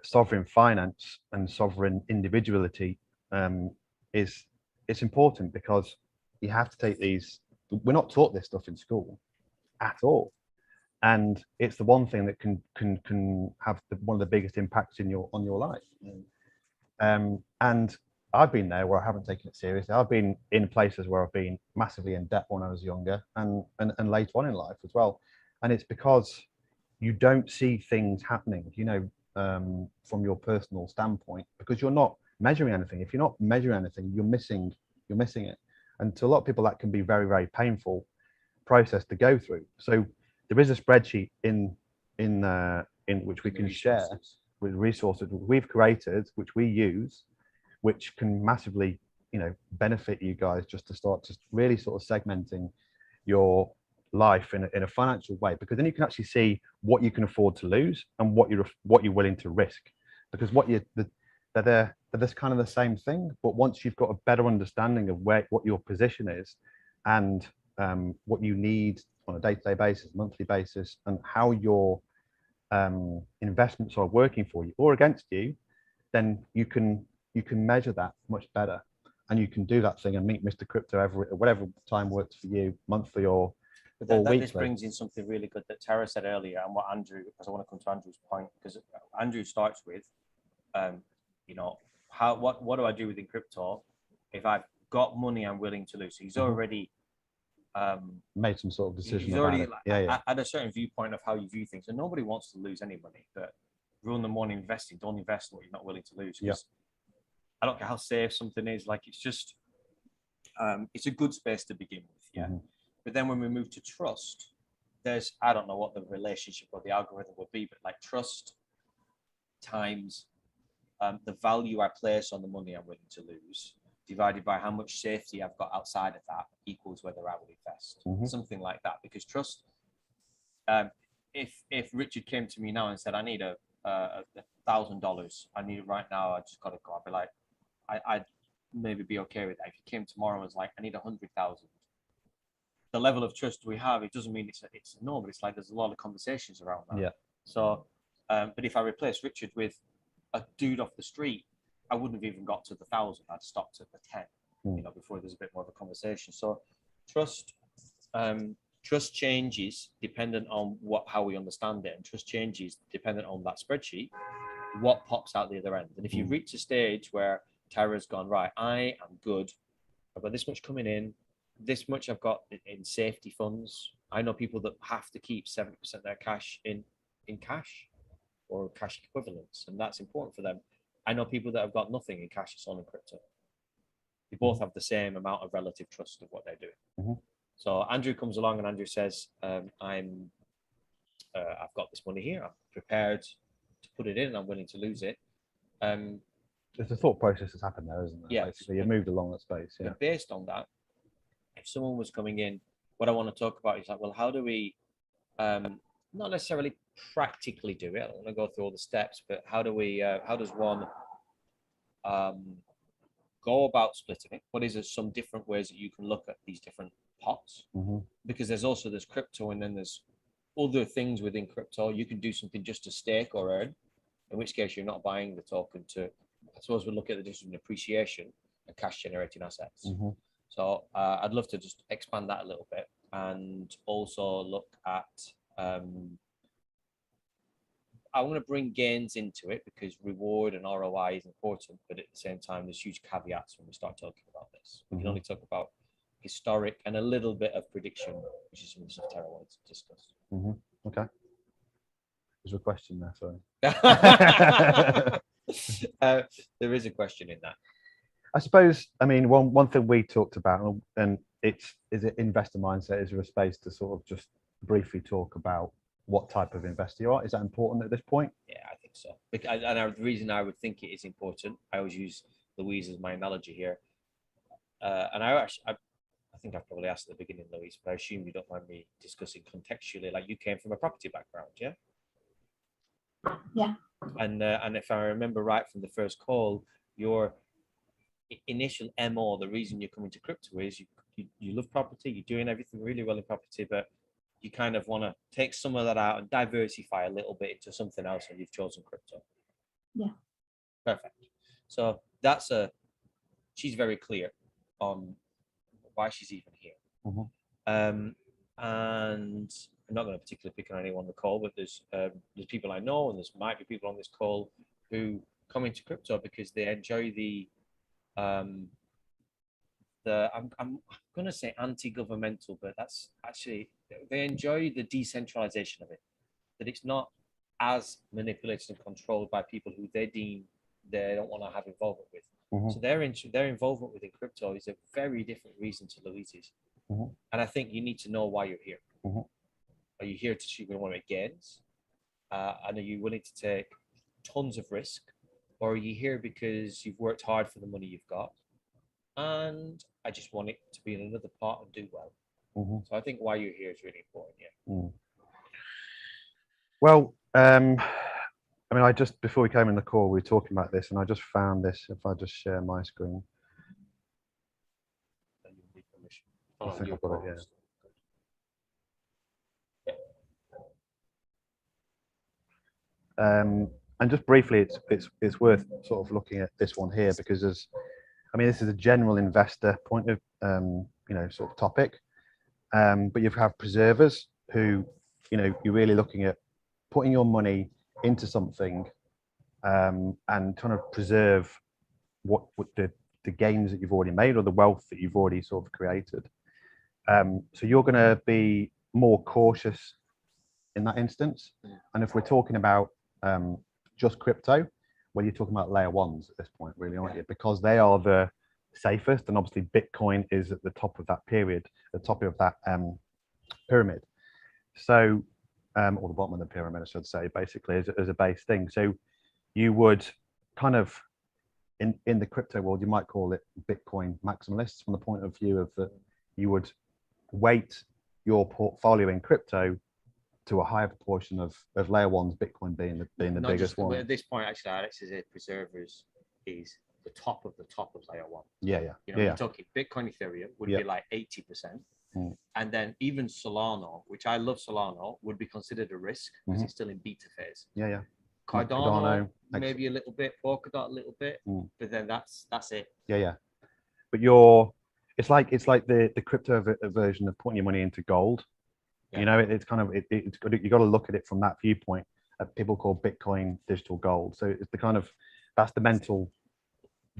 sovereign finance and sovereign individuality. It's important because you have to take these. We're not taught this stuff in school at all, and it's the one thing that can have one of the biggest impacts on your life. And I've been there where I haven't taken it seriously. I've been in places where I've been massively in debt when I was younger, and later on in life as well. And it's because you don't see things happening, you know, from your personal standpoint, because you're not measuring anything. If you're not measuring anything, you're missing it. And to a lot of people, that can be very, very painful process to go through. So there is a spreadsheet in which we can share with resources we've created, which we use, which can massively, you know, benefit you guys just to start just really sort of segmenting your life in a financial way, because then you can actually see what you can afford to lose and what you're willing to risk, because they're this kind of the same thing, but once you've got a better understanding of what your position is and what you need on a day-to-day basis, monthly basis, and how your investments are working for you or against you, then you can measure that much better, and you can do that thing and meet Mr. Crypto whatever time works for you, monthly or weekly. This brings in something really good that Tara said earlier, and what Andrew, because I want to come to Andrew's point, because Andrew starts with, you know, what do I do within crypto if I've got money I'm willing to lose? So he's already made some sort of decision. He's already yeah. at a certain viewpoint of how you view things, and nobody wants to lose any money. But rule number one, investing, don't invest in what you're not willing to lose. Because I don't care how safe something is, like it's just it's a good space to begin with. Yeah. But then when we move to trust, there's, I don't know what the relationship or the algorithm will be, but like trust times the value I place on the money I'm willing to lose, divided by how much safety I've got outside of that, equals whether I will invest. Something like that. Because trust, If Richard came to me now and said, I need $1,000, I need it right now, I just got to go, I'd be like, I'd maybe be okay with that. If he came tomorrow and was like, I need 100,000, the level of trust we have, it doesn't mean it's a no, but it's like there's a lot of conversations around that. Yeah. So, but if I replace Richard with a dude off the street, I wouldn't have even got to the 1,000. I'd stopped at the 10, you know, before there's a bit more of a conversation. So, trust changes dependent on how we understand it, and trust changes dependent on that spreadsheet, what pops out the other end. And if you reach a stage where Tara's gone, right, I am good, I've got this much coming in, this much I've got in safety funds. I know people that have to keep 70% of their cash in cash or cash equivalents, and that's important for them. I know people that have got nothing in cash, it's all in crypto. They both have the same amount of relative trust of what they're doing. So Andrew comes along and Andrew says, I've got this money here, I'm prepared to put it in, I'm willing to lose it. There's a thought process that's happened there, isn't there? Yeah. Basically, you moved along that space. Yeah. But based on that, if someone was coming in, what I want to talk about is like, well, how do we, not necessarily practically do it, I don't want to go through all the steps, but how does one go about splitting it? What is some different ways that you can look at these different pots? Because there's crypto, and then there's other things within crypto. You can do something just to stake or earn, in which case you're not buying the token to, I suppose we'll look at the difference between appreciation and cash generating assets. So I'd love to just expand that a little bit, and also look at, I want to bring gains into it because reward and ROI is important, but at the same time, there's huge caveats when we start talking about this. We can only talk about historic and a little bit of prediction, which is some of the stuff Tara wanted to discuss. Okay. There's a question there, sorry. There is a question in that. I suppose, I mean, one thing we talked about, and is it investor mindset? Is there a space to sort of just briefly talk about what type of investor you are? Is that important at this point? Yeah, I think so. And the reason I would think it is important, I always use Louise as my analogy here. And I think I've probably asked at the beginning, Louise, but I assume you don't mind me discussing contextually, like you came from a property background, yeah? Yeah. And if I remember right from the first call, your initial MO, the reason you're coming to crypto is you love property, you're doing everything really well in property, but you kind of want to take some of that out and diversify a little bit into something else, and you've chosen crypto. Yeah. Perfect. So she's very clear on why she's even here. And I'm not going to particularly pick on anyone on the call, but there's people I know, and might be people on this call who come into crypto because they enjoy I'm going to say anti-governmental, but that's actually, they enjoy the decentralization of it, that it's not as manipulated and controlled by people who they deem they don't want to have involvement with. So their involvement within crypto is a very different reason to Louise's. And I think you need to know why you're here. Are you here to want to make gains? And are you willing to take tons of risk? Or are you here because you've worked hard for the money you've got? And I just want it to be in another part and do well. So I think why you're here is really important. Yeah. Well, I mean, before we came in the call, we were talking about this, and I just found this. If I just share my screen, I think I've got it. Yeah. And just briefly, it's worth sort of looking at this one here, because this is a general investor point of sort of topic, but you have preservers who, you're really looking at putting your money into something and trying to preserve what the gains that you've already made, or the wealth that you've already sort of created. So you're going to be more cautious in that instance. And if we're talking about just crypto, well, you're talking about layer ones at this point, really, aren't you? Because they are the safest, and obviously Bitcoin is at the top of that pyramid. So, or the bottom of the pyramid, I should say, basically, as a base thing. So you would kind of, in the crypto world, you might call it Bitcoin maximalists, from the point of view of that you would weight your portfolio in crypto to a higher proportion of layer ones, Bitcoin being the Not biggest just, one. at this point, actually, Alex is a preservers is the top of layer one. Yeah, yeah. You know, yeah. you're talking Bitcoin, Ethereum would Yeah. be like 80%. Mm. And then even Solana, which I love Solana, would be considered a risk because it's still in beta phase. Yeah, yeah. Cardano, maybe a little bit, Polkadot a little bit, but then that's it. Yeah, yeah. But it's like the crypto version of putting your money into gold. Yeah. You know, it's kind of you got to look at it from that viewpoint. People call Bitcoin digital gold. So it's that's the mental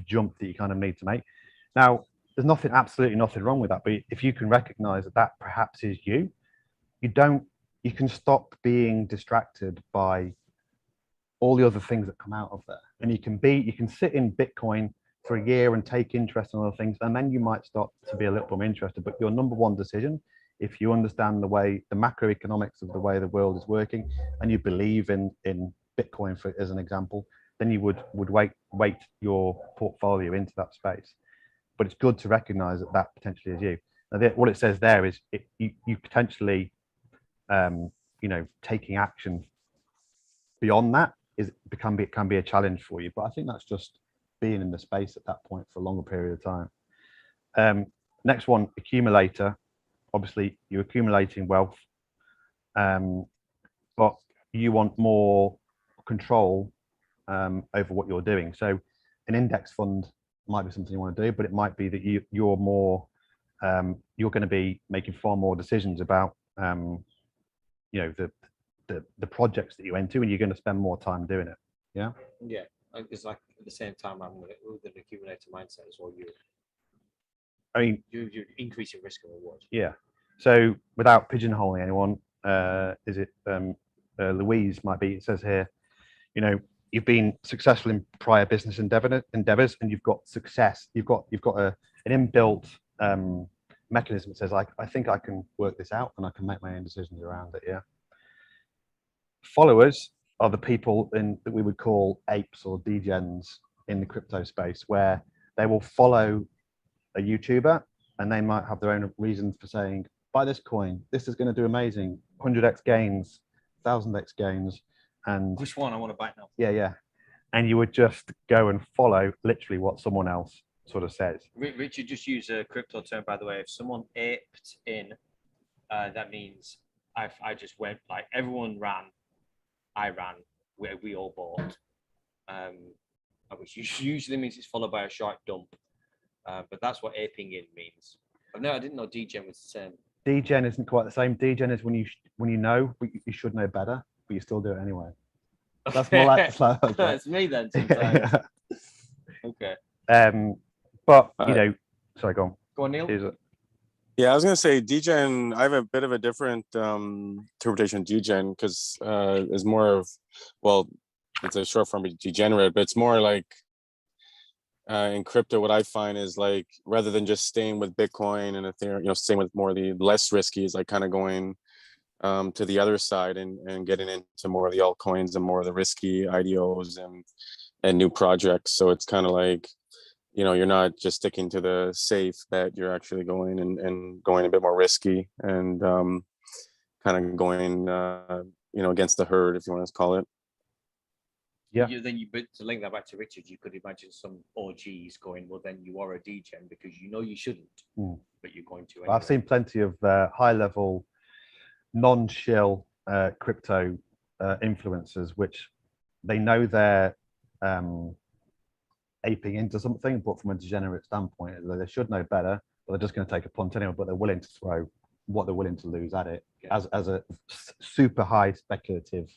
jump that you kind of need to make. Now, there's absolutely nothing wrong with that. But if you can recognize that perhaps is you can stop being distracted by all the other things that come out of there. And you can sit in Bitcoin for a year and take interest in other things. And then you might start to be a little bit more interested. But your number one decision, if you understand the macroeconomics of the way the world is working, and you believe in Bitcoin as an example, then you would weight your portfolio into that space. But it's good to recognize that potentially is you. Now, what it says there is you potentially, taking action beyond that can be a challenge for you. But I think that's just being in the space at that point for a longer period of time. Next one, accumulator. Obviously, you're accumulating wealth, but you want more control over what you're doing. So an index fund might be something you want to do, but it might be that you're more you're going to be making far more decisions about the projects that you enter, and you're going to spend more time doing it. Yeah. Yeah, it's like at the same time I'm with an accumulator mindset as well. You're increasing risk and reward. Yeah. So without pigeonholing anyone, is it Louise might be? It says here, you've been successful in prior business endeavors, and you've got success. You've got an inbuilt mechanism that says, I think I can work this out and I can make my own decisions around it. Yeah. Followers are the people that we would call apes or degens in the crypto space, where they will follow a YouTuber and they might have their own reasons for saying, buy this coin, this is going to do amazing, 100x gains, 1000x gains. And which one I want to buy now? Yeah. And you would just go and follow literally what someone else sort of says. Richard just used a crypto term, by the way. If someone aped in, that means I just went, like, everyone ran, I ran, we all bought, which usually means it's followed by a sharp dump, but that's what aping in means. No, I didn't know degen was the same. Degen isn't quite the same. Degen is when you know, but you should know better, but you still do it anyway. That's more like okay. That's me then sometimes. Okay. But sorry, go on. Go on, Neil. Yeah, I was gonna say degen. I have a bit of a different interpretation of degen because it's more of, well, it's a short form of degenerate, but it's more like in crypto. What I find is, like, rather than just staying with Bitcoin and Ethereum, staying with more of the less risky, is like kind of going to the other side and getting into more of the altcoins and more of the risky IDOs and new projects. So it's kind of like, you're not just sticking to the safe bet, you're actually going and going a bit more risky and kind of going, against the herd, if you want to call it. Yeah. But to link that back to Richard, you could imagine some OGs going, well, then you are a degen because you shouldn't, but you're going to. Anyway. I've seen plenty of high-level, non-shill crypto influencers, which they know they're aping into something, but from a degenerate standpoint, they should know better, but they're just going to take a punt anyway, but they're willing to throw what they're willing to lose at it as a super high speculative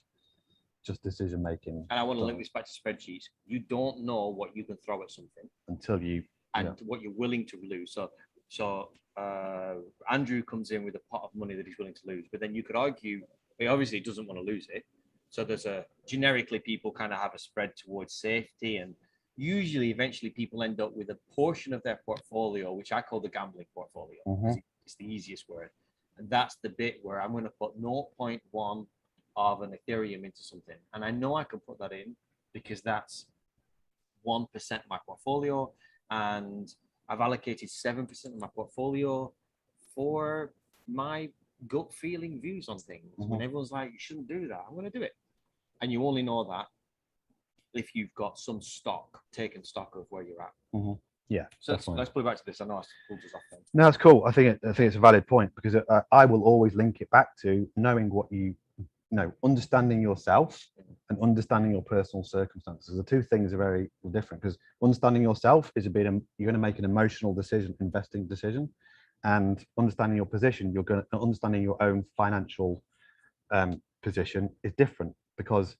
just decision making. And I want to link this back to spreadsheets. You don't know what you can throw at something until what you're willing to lose. So Andrew comes in with a pot of money that he's willing to lose, but then you could argue he obviously doesn't want to lose it. So generically people kind of have a spread towards safety, and usually eventually people end up with a portion of their portfolio, which I call the gambling portfolio. It's the easiest word. And that's the bit where I'm going to put 0.1 of an Ethereum into something. And I know I can put that in because that's 1% of my portfolio. And I've allocated 7% of my portfolio for my gut feeling views on things. When everyone's like, you shouldn't do that, I'm going to do it. And you only know that if you've got some taken stock of where you're at. Yeah. So let's put it back to this. I know I pulled us off then. No, that's cool. I think it's a valid point, because I will always link it back to knowing what you know, understanding yourself and understanding your personal circumstances. The two things are very different, because understanding yourself is you're going to make an emotional decision, investing decision, and understanding your position, understanding your own financial position is different, because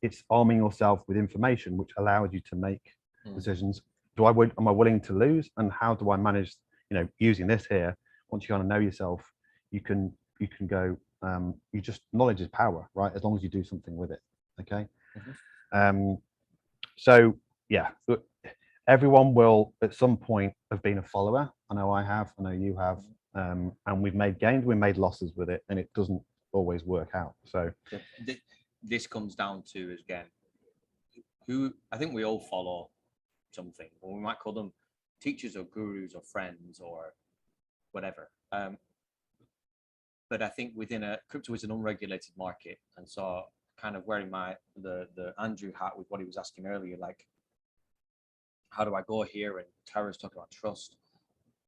it's arming yourself with information which allows you to make decisions. Am I willing to lose, and how do I manage, using this here? Once you kind of know yourself, you can go, knowledge is power, right? As long as you do something with it. Okay. So yeah, everyone will at some point have been a follower. I know I have, I know you have, and we've made gains, we made losses with it, and it doesn't always work out. So this comes down to, again, who I think we all follow something, or we might call them teachers or gurus or friends or whatever. But I think crypto is an unregulated market, and so kind of wearing the Andrew hat with what he was asking earlier, like, how do I go here? And Tara's talking about trust.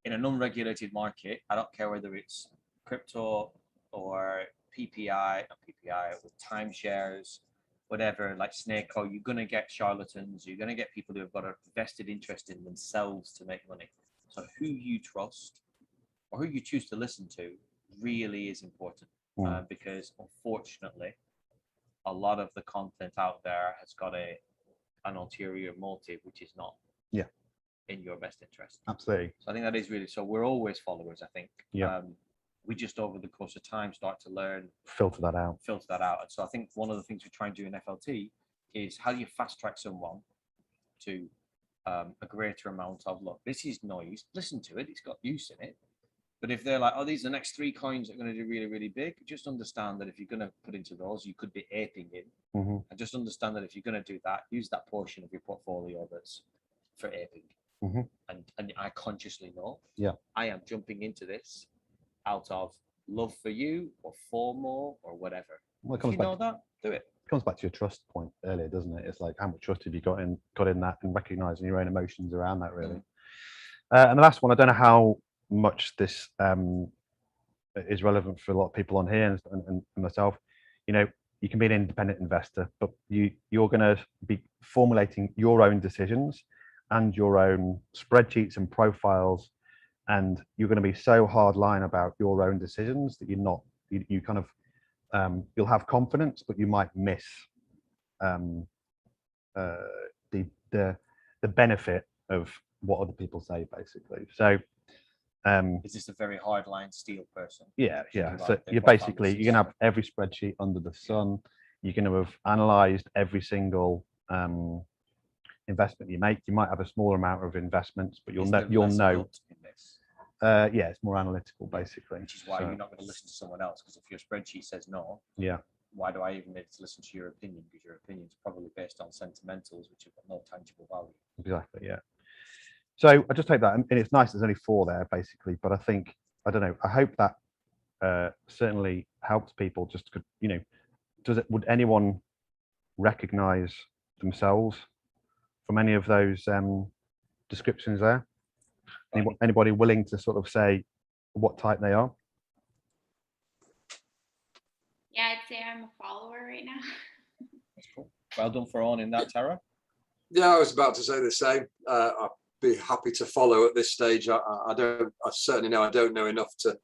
In an unregulated market, I don't care whether it's crypto or PPI with timeshares, whatever, like Snake Oil, you're going to get charlatans, you're going to get people who have got a vested interest in themselves to make money. So who you trust or who you choose to listen to really is important, because unfortunately, a lot of the content out there has got an ulterior motive, which is not in your best interest. Absolutely. So I think that is really, so we're always followers, I think. Yeah. We just over the course of time start to learn, filter that out. And so I think one of the things we try and do in FLT is how do you fast track someone to a greater amount of, look, this is noise, listen to it, it's got use in it. But if they're like, oh, these are the next 3 coins that are going to do really, really big, just understand that if you're going to put into those, you could be aping in. And just understand that if you're going to do that, use that portion of your portfolio that's for aping. And I consciously know, I am jumping into this out of love for you or FOMO or whatever. Well, if you know that, do it. It comes back to your trust point earlier, doesn't it? It's like, how much trust have you got in that, and recognizing your own emotions around that, really. And the last one, I don't know how much this is relevant for a lot of people on here and myself. You can be an independent investor, but you're going to be formulating your own decisions and your own spreadsheets and profiles, and you're going to be so hard line about your own decisions that you kind of you'll have confidence, but you might miss the benefit of what other people say, basically. So is this a very hard line steel person? Yeah. So you're going to have every spreadsheet under the sun. You're going to have analyzed every single investment you make. You might have a smaller amount of investments, but you'll know. It's more analytical, basically. Which is why you're not going to listen to someone else, because if your spreadsheet says no, why do I even need to listen to your opinion? Because your opinion is probably based on sentimentals, which have got no tangible value. Exactly. Yeah. So I just take that, and it's nice. There's only 4 there, basically. But I think, I don't know. I hope that certainly helps people. Just would anyone recognize themselves from any of those descriptions there? Anybody willing to sort of say what type they are? Yeah, I'd say I'm a follower right now. That's cool. Well done for owning that, Tara. Yeah, I was about to say the same. I'd be happy to follow at this stage. I certainly know I don't know enough to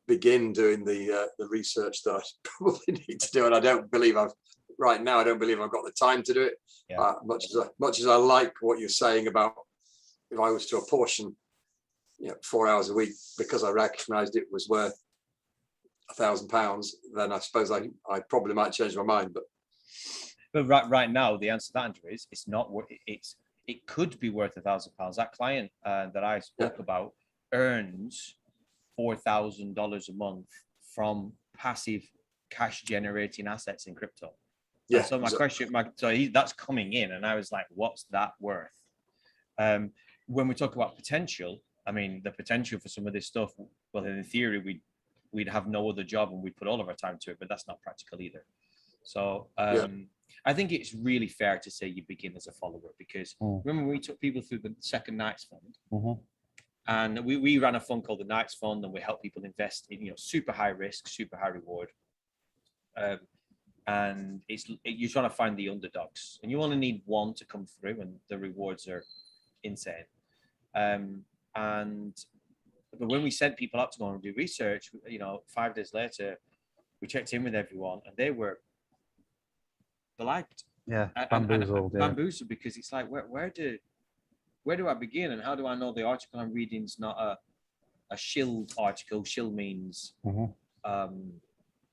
begin doing the research that I probably need to do, and I don't believe I've got the time to do it. Much as I like what you're saying about, if I was to apportion 4 hours a week because I recognized it was worth £1,000, then I suppose I probably might change my mind. But right now, the answer to that, Andrew, is it's not. It could be worth £1,000. That client that I spoke about earns $4,000 a month from passive cash generating assets in crypto. Yeah. And so my question, that's coming in, and I was like, what's that worth? When we talk about potential, I mean, the potential for some of this stuff, well, in theory, we'd have no other job and we'd put all of our time to it, but that's not practical either. So I think it's really fair to say you begin as a follower, because remember we took people through the second Knights Fund, and we ran a fund called the Knights Fund, and we help people invest in, you know, super high risk, super high reward. And you're trying to find the underdogs, and you only need one to come through, and the rewards are insane. But when we sent people up to go and do research, you know, 5 days later, we checked in with everyone, and they were liked. Yeah, bamboozled. Bamboozled, because it's like, where do I begin, and how do I know the article I'm reading is not a shilled article? Shill means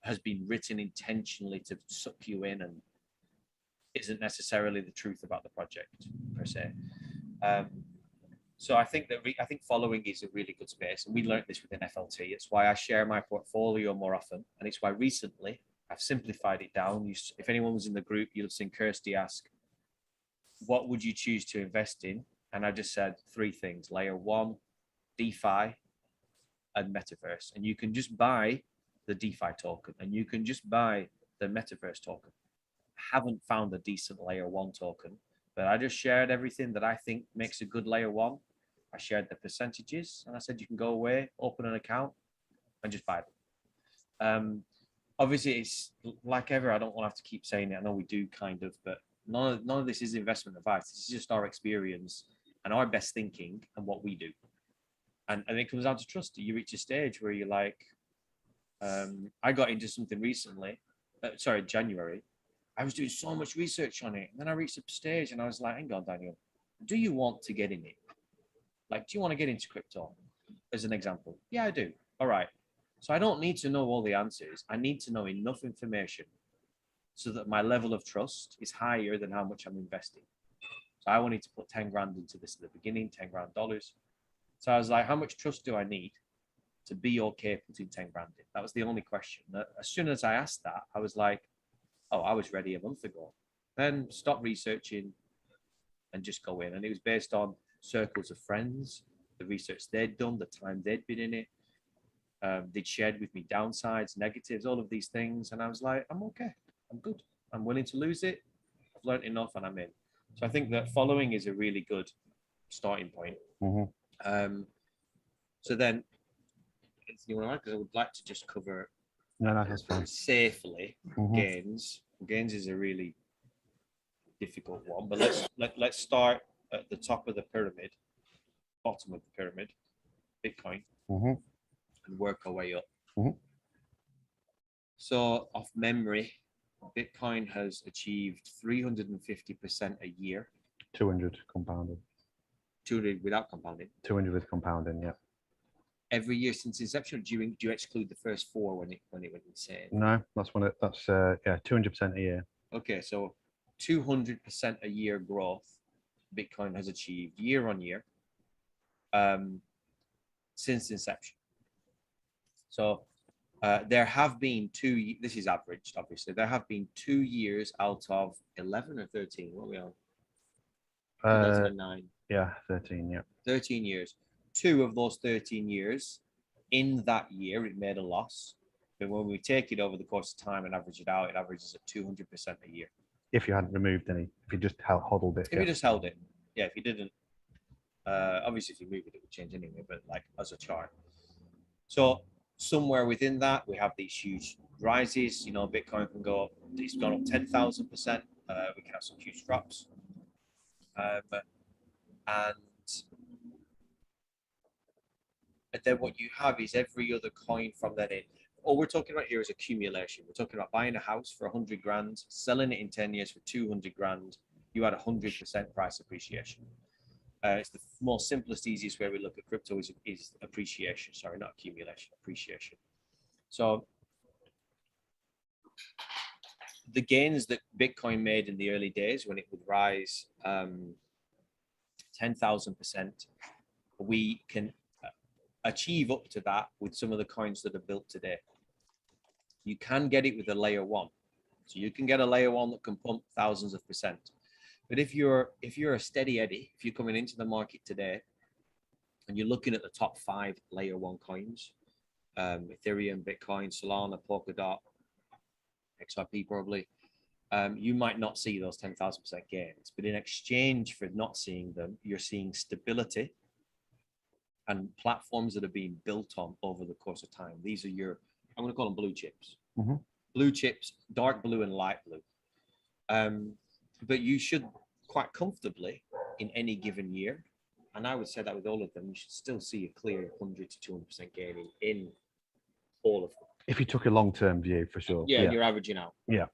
has been written intentionally to suck you in and isn't necessarily the truth about the project per se. So I think following is a really good space, and we learned this within FLT. It's why I share my portfolio more often, and it's why recently I've simplified it down. If anyone was in the group, you'll have seen Kirsty ask, what would you choose to invest in? And I just said 3 things: layer 1, DeFi, and metaverse. And you can just buy the DeFi token, and you can just buy the metaverse token. I haven't found a decent layer 1 token, but I just shared everything that I think makes a good layer 1. I shared the percentages, and I said you can go away, open an account, and just buy them. Obviously, it's like ever, I don't want to have to keep saying it. I know we do kind of, but none of this is investment advice. This is just our experience and our best thinking and what we do. And it comes down to trust. You reach a stage where you're like, I got into something recently, January. I was doing so much research on it. And then I reached a stage and I was like, hang on, Daniel, do you want to get in it? Like, do you want to get into crypto? As an example. Yeah, I do. All right. So I don't need to know all the answers. I need to know enough information so that my level of trust is higher than how much I'm investing. So I wanted to put 10 grand into this at the beginning, 10 grand dollars. So I was like, how much trust do I need to be okay putting 10 grand in? That was the only question. As soon as I asked that, I was like, oh, I was ready a month ago. Then stop researching and just go in. And it was based on circles of friends, the research they'd done, the time they'd been in it. They'd shared with me downsides, negatives, all of these things. And I was like, I'm okay. I'm good. I'm willing to lose it. I've learned enough and I'm in. So I think that following is a really good starting point. So then, you want to add? Because I would like to just cover that's fine. Safely gains. Gains is a really difficult one, but let's start at the top of the pyramid, bottom of the pyramid, Bitcoin, and work our way up. So off memory, Bitcoin has achieved 350% a year. 200 compounded. 200 without compounding. 200 with compounding, yeah. Every year since inception, or do you exclude the first 4 when it went insane? No, that's 200% a year. Okay, so 200% a year growth Bitcoin has achieved year on year since inception. So there have been 2, this is averaged, obviously. There have been 2 years out of 11 or 13. What are we on? 2009. Yeah, 13, yeah. 13 years. 2 of those 13 years, in that year, it made a loss. But when we take it over the course of time and average it out, it averages at 200% a year. If you hadn't removed any, if you just hodled it. If you just held it. Yeah, if you didn't. Obviously, if you move it, it would change anyway, but like as a chart. So somewhere within that, we have these huge rises. You know, Bitcoin can go up, it's gone up 10,000%. We can have some huge drops. And then what you have is every other coin from that in. All we're talking about here is accumulation. We're talking about buying a house for 100 grand, selling it in 10 years for 200 grand. You had 100% price appreciation. It's the most simplest, easiest way we look at crypto is appreciation. Sorry, not accumulation, appreciation. So the gains that Bitcoin made in the early days when it would rise 10,000%, we can achieve up to that with some of the coins that are built today. You can get it with a layer 1. So you can get a layer 1 that can pump thousands of %. But if you're a steady Eddie, if you're coming into the market today and you're looking at the top 5 layer 1 coins, Ethereum, Bitcoin, Solana, Polkadot, XRP probably, you might not see those 10,000% gains, but in exchange for not seeing them, you're seeing stability and platforms that are being built on over the course of time. These are your, I'm going to call them blue chips. Blue chips, dark blue and light blue. But you should quite comfortably in any given year, and I would say that with all of them, you should still see a clear 100 to 200% gain in all of them. If you took a long-term view, for sure. Yeah, you're averaging out. Yeah.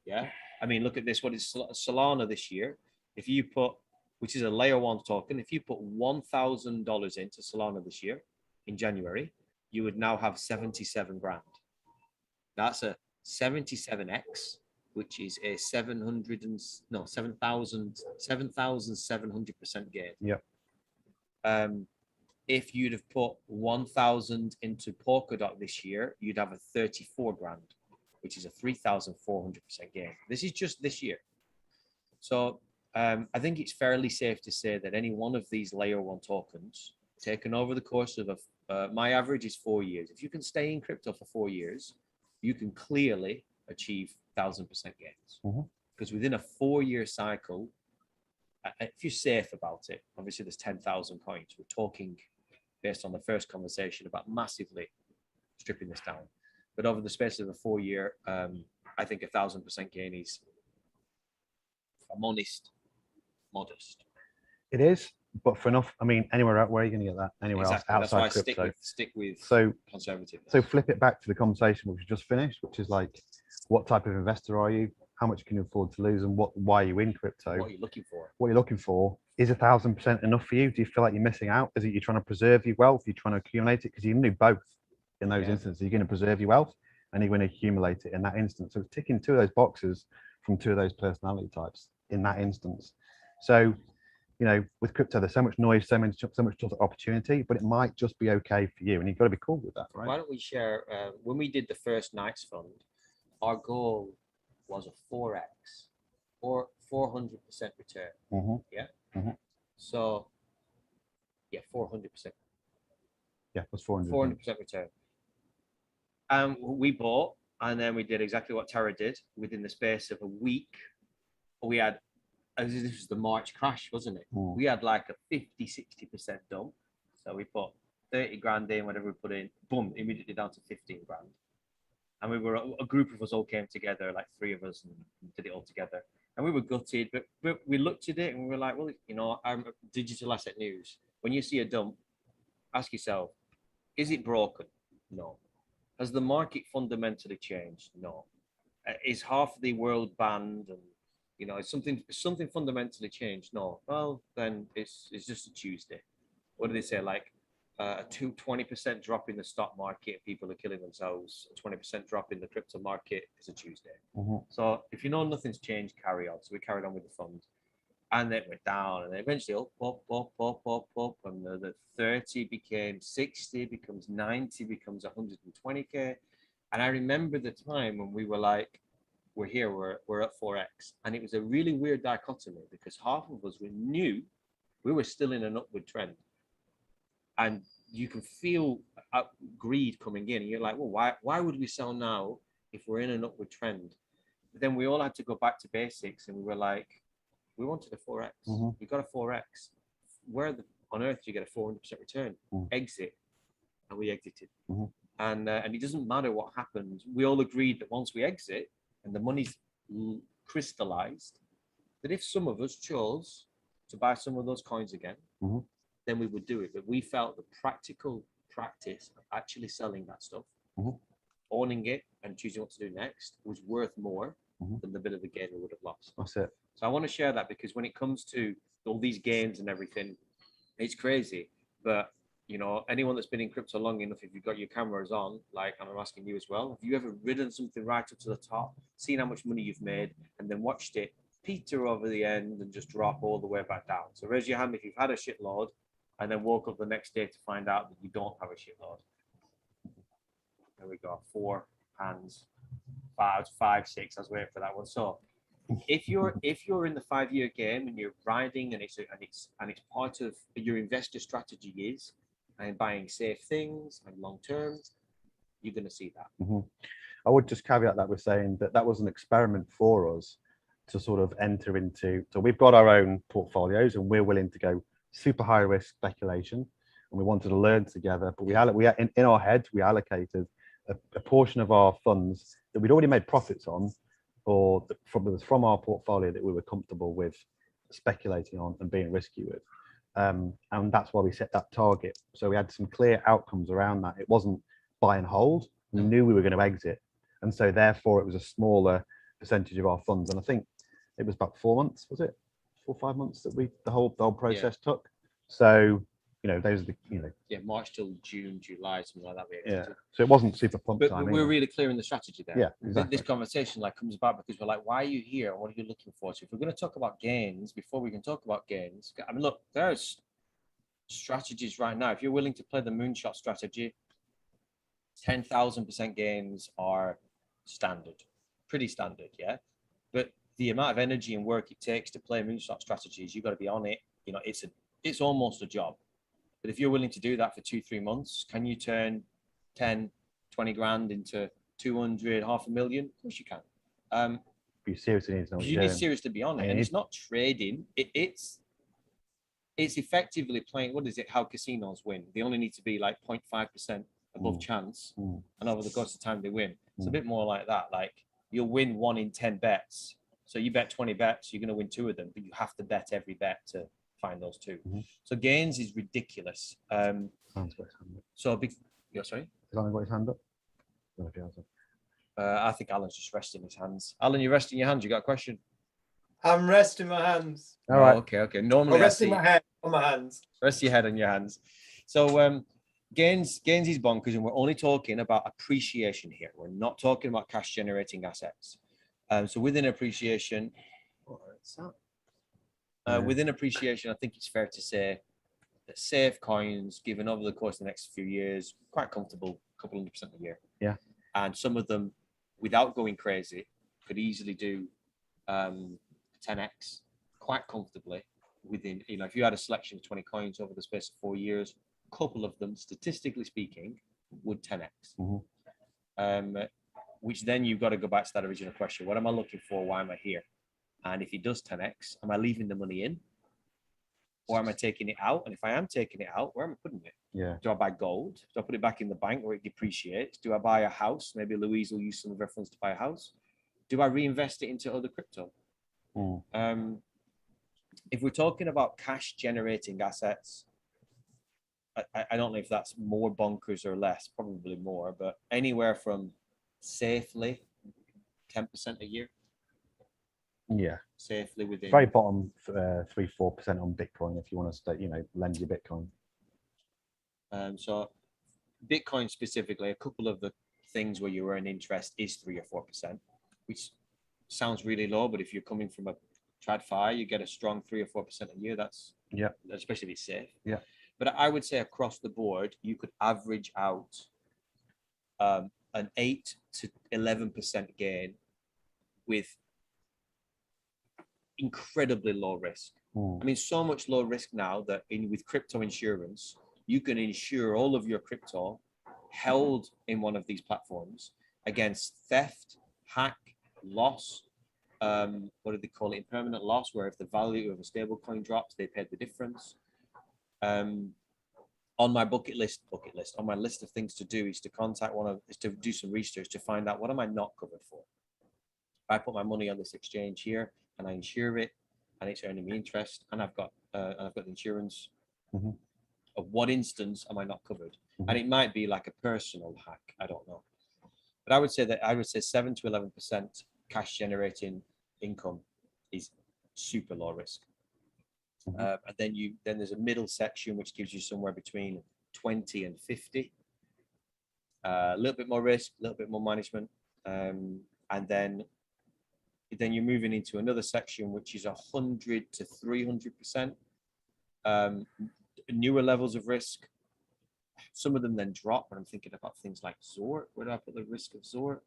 I mean, look at this. What is Solana this year? If you put, which is a layer 1 token, if you put $1,000 into Solana this year in January, you would now have 77 grand. That's a 77x, which is a 7,700% gain. Yep. If you'd have put 1,000 into Polkadot this year, you'd have a 34 grand, which is a 3,400% gain. This is just this year. So I think it's fairly safe to say that any one of these layer 1 tokens taken over the course of my average is 4 years. If you can stay in crypto for 4 years, you can clearly achieve 1,000% gains. Because within a 4-year cycle, if you're safe about it, obviously there's 10,000 coins. We're talking based on the first conversation about massively stripping this down. But over the space of a 4-year, I think 1,000% gain is, if I'm honest, modest. It is, but for enough, I mean, anywhere else, where are you going to get that? Anywhere else outside That's why crypto? I stick with So conservative. So flip it back to the conversation which we just finished, which is like, what type of investor are you? How much can you afford to lose, and why are you in crypto? What are you looking for? What you're looking for is 1,000% enough for you? Do you feel like you're missing out? Is it you're trying to preserve your wealth? You're trying to accumulate it? Because you can do both in those instances. You're going to preserve your wealth and you're going to accumulate it in that instance. So it's ticking 2 of those boxes from 2 of those personality types in that instance. So, you know, with crypto, there's so much noise, so much opportunity, but it might just be okay for you, and you've got to be cool with that, right? Why don't we share? When we did the first Knights Fund, our goal was a 4x or 400% return. So, 400%. Yeah, that's 400. 400% return. We bought, and then we did exactly what Tara did. Within the space of a week, we had, this was the March crash, wasn't it? We had like a 50-60% dump. So we put 30 grand in, whatever we put in, boom, immediately down to 15 grand. And we were, a group of us all came together, like 3 of us, and did it all together. And we were gutted, but we looked at it and we were like, well, you know, I'm digital asset news. When you see a dump, ask yourself, is it broken? No. Has the market fundamentally changed? No. Is half the world banned? And, you know, is something fundamentally changed? No. Well, then it's just a Tuesday. What do they say? Like a 20% drop in the stock market, people are killing themselves. A 20% drop in the crypto market is a Tuesday. So if you know nothing's changed, carry on. So we carried on with the fund. And then it went down, and then eventually up, and the 30 became 60, becomes 90, becomes 120K. And I remember the time when we were like, we're here, we're at 4x. And it was a really weird dichotomy, because half of us knew we were still in an upward trend. And you can feel greed coming in. And you're like, well, why would we sell now if we're in an upward trend? But then we all had to go back to basics, and we were like, we wanted a 4x. You got a 4x. Where on earth do you get a 400% return? Exit. And we exited. And it doesn't matter what happens. We all agreed that once we exit and the money's crystallized, that if some of us chose to buy some of those coins again, then we would do it. But we felt the practical practice of actually selling that stuff, owning it and choosing what to do next was worth more than the bit of the gain we would have lost. That's it. So I want to share that, because when it comes to all these gains and everything, it's crazy. But, you know, anyone that's been in crypto long enough, if you've got your cameras on, like, and I'm asking you as well, have you ever ridden something right up to the top, seen how much money you've made, and then watched it peter over the end and just drop all the way back down? So raise your hand if you've had a shitload and then woke up the next day to find out that you don't have a shitload. There we go. 4 hands. 5, 6. I was waiting for that one. So if you're in the 5-year game and you're riding, and it's part of your investor strategy is and buying safe things and long term, you're going to see that. I would just caveat that with saying that that was an experiment for us to sort of enter into. So we've got our own portfolios and we're willing to go super high risk speculation, and we wanted to learn together. But we in our heads, we allocated a portion of our funds that we'd already made profits on, or from our portfolio that we were comfortable with speculating on and being risky with. And that's why we set that target. So we had some clear outcomes around that. It wasn't buy and hold. We knew we were going to exit. And so therefore it was a smaller percentage of our funds. And I think it was about 4 months, was it? 4 or 5 months that the whole process took. So, you know, those are the, you know. Yeah, March till June, July, something like that. Yeah. So it wasn't super pump but time. we're really clear in the strategy there. Yeah, exactly. This conversation like comes about because we're like, why are you here? What are you looking for? So if we're going to talk about gains, before we can talk about gains, I mean, look, there's strategies right now. If you're willing to play the moonshot strategy, 10,000% gains are standard, pretty standard, yeah. But the amount of energy and work it takes to play moonshot strategies, you've got to be on it. You know, it's almost a job. But if you're willing to do that for 2-3 months, can you turn 10, 20 grand into 200, $500,000? Of course you can. You seriously need to know what you need seriously to be on it, and it's not trading. It's effectively playing. What is it? How casinos win? They only need to be like 0.5% above chance, and over the course of time they win. It's a bit more like that. Like you'll win 1 in 10 bets. So you bet 20 bets, you're going to win 2 of them, but you have to bet every bet to find those 2. So gains is ridiculous. So a big. You're sorry. Has Alan got his hand up? I think Alan's just resting his hands. Alan, you're resting your hands. You got a question? I'm resting my hands. All right. Okay. Normally, I'm resting my head on my hands. Rest your head on your hands. So gains is bonkers, and we're only talking about appreciation here. We're not talking about cash generating assets. So within appreciation, within appreciation, I think it's fair to say that safe coins, given over the course of the next few years, quite comfortable, a couple 100% a year. Yeah. And some of them, without going crazy, could easily do 10x quite comfortably within, you know, if you had a selection of 20 coins over the space of 4 years, a couple of them, statistically speaking, would 10x. Which then you've got to go back to that original question. What am I looking for? Why am I here? And if it does 10x, am I leaving the money in? Or am I taking it out? And if I am taking it out, where am I putting it? Yeah. Do I buy gold? Do I put it back in the bank where it depreciates? Do I buy a house? Maybe Louise will use some of her funds to buy a house. Do I reinvest it into other crypto? If we're talking about cash generating assets, I don't know if that's more bonkers or less, probably more, but anywhere from safely 10% a year. Yeah. Safely within. Very bottom 3-4% on Bitcoin if you want to stay, you know, lend your Bitcoin. So Bitcoin specifically, a couple of the things where you earn interest is 3 or 4%, which sounds really low, but if you're coming from a TradFi, you get a strong 3 or 4% a year. That's especially if it's safe. Yeah. But I would say across the board, you could average out an 8 to 11% gain with incredibly low risk. I mean, so much low risk now that with crypto insurance, you can insure all of your crypto held in one of these platforms against theft, hack, loss. What do they call it? Impermanent loss, where if the value of a stable coin drops, they pay the difference. On my on my list of things to do is to contact is to do some research to find out what am I not covered for. If I put my money on this exchange here and I insure it and it's earning me interest and I've got the insurance, of what instance am I not covered? And it might be like a personal hack, I don't know. But I would say 7 to 11% cash generating income is super low risk. And then there's a middle section which gives you somewhere between 20 and 50. A little bit more risk, a little bit more management, and then you're moving into another section which is 100 to 300%. Newer levels of risk. Some of them then drop, and I'm thinking about things like Zort. Where do I put the risk of Zort?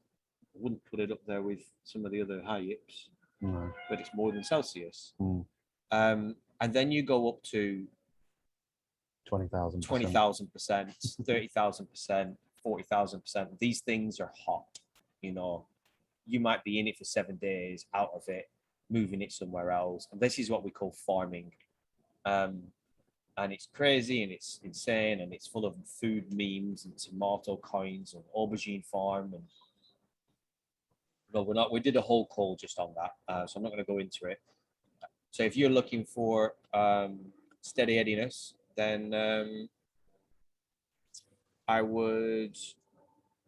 I wouldn't put it up there with some of the other high yips, but it's more than Celsius. And then you go up to 20,000%, 30,000%, 40,000%. These things are hot. You know, you might be in it for 7 days, out of it, moving it somewhere else. And this is what we call farming. And it's crazy and it's insane and it's full of food memes and tomato coins and aubergine farm. And no, we did a whole call just on that. So I'm not going to go into it. So if you're looking for steady Eddiness, then I would,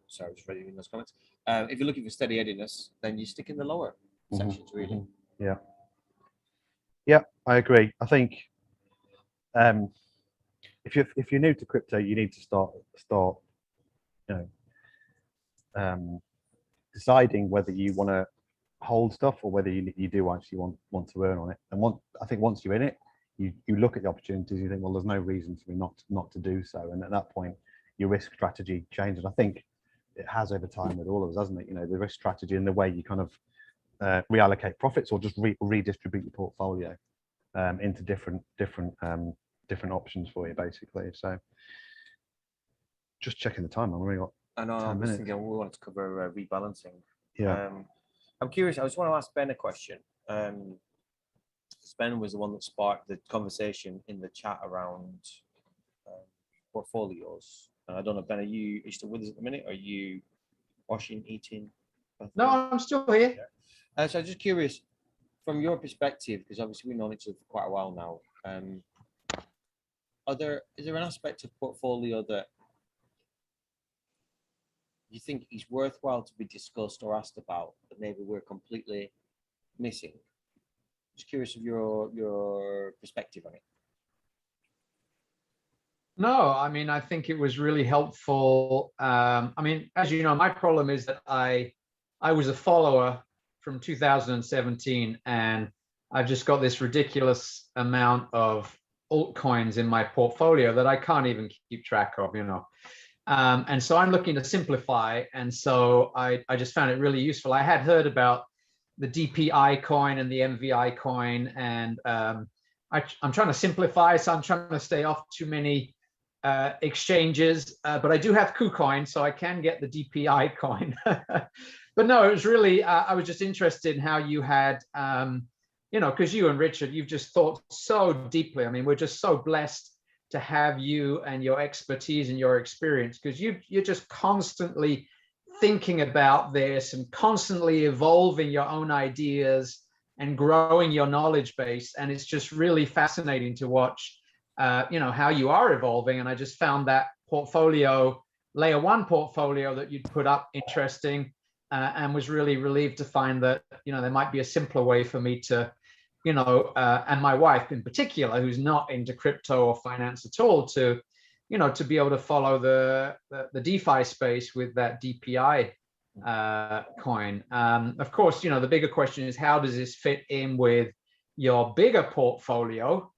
sorry, I was reading those comments. If you're looking for steady Eddiness, then you stick in the lower sections, really. Yeah. Yeah, I agree. I think if you're new to crypto, you need to start you know deciding whether you want to hold stuff or whether you do actually want to earn on it. And I think once you're in it, you look at the opportunities, you think, well, there's no reason for me not to do so. And at that point, your risk strategy changes. I think it has over time with all of us, hasn't it? You know, the risk strategy and the way you kind of reallocate profits or just redistribute your portfolio into different options for you, basically. So just checking the time. I've only got I know. 10 I was minutes. thinking we wanted to cover rebalancing. Yeah. I'm curious. I just want to ask Ben a question. Ben was the one that sparked the conversation in the chat around portfolios. And I don't know, Ben, are you still with us at the minute? Are you washing, eating? No, I'm still here. Yeah. So I'm just curious, from your perspective, because obviously we've known each other for quite a while now. Is there an aspect of portfolio that you think is worthwhile to be discussed or asked about that maybe we're completely missing? Just curious of your perspective on it. No, I mean, I think it was really helpful. I mean, as you know, my problem is that I was a follower from 2017, and I've just got this ridiculous amount of altcoins in my portfolio that I can't even keep track of, you know. And so I'm looking to simplify. And so I just found it really useful. I had heard about the DPI coin and the MVI coin, and I'm trying to simplify, so I'm trying to stay off too many exchanges, but I do have KuCoin, so I can get the DPI coin. But no, it was really, I was just interested in how you had, you know, because you and Richard, you've just thought so deeply. I mean, we're just so blessed to have you and your expertise and your experience, because you're just constantly thinking about this and constantly evolving your own ideas and growing your knowledge base. And it's just really fascinating to watch, you know, how you are evolving. And I just found that portfolio, layer one portfolio that you'd put up interesting, and was really relieved to find that, you know, there might be a simpler way for me to, you know, and my wife in particular, who's not into crypto or finance at all, to, you know, to be able to follow the DeFi space with that DPI coin. Of course, you know, the bigger question is, how does this fit in with your bigger portfolio?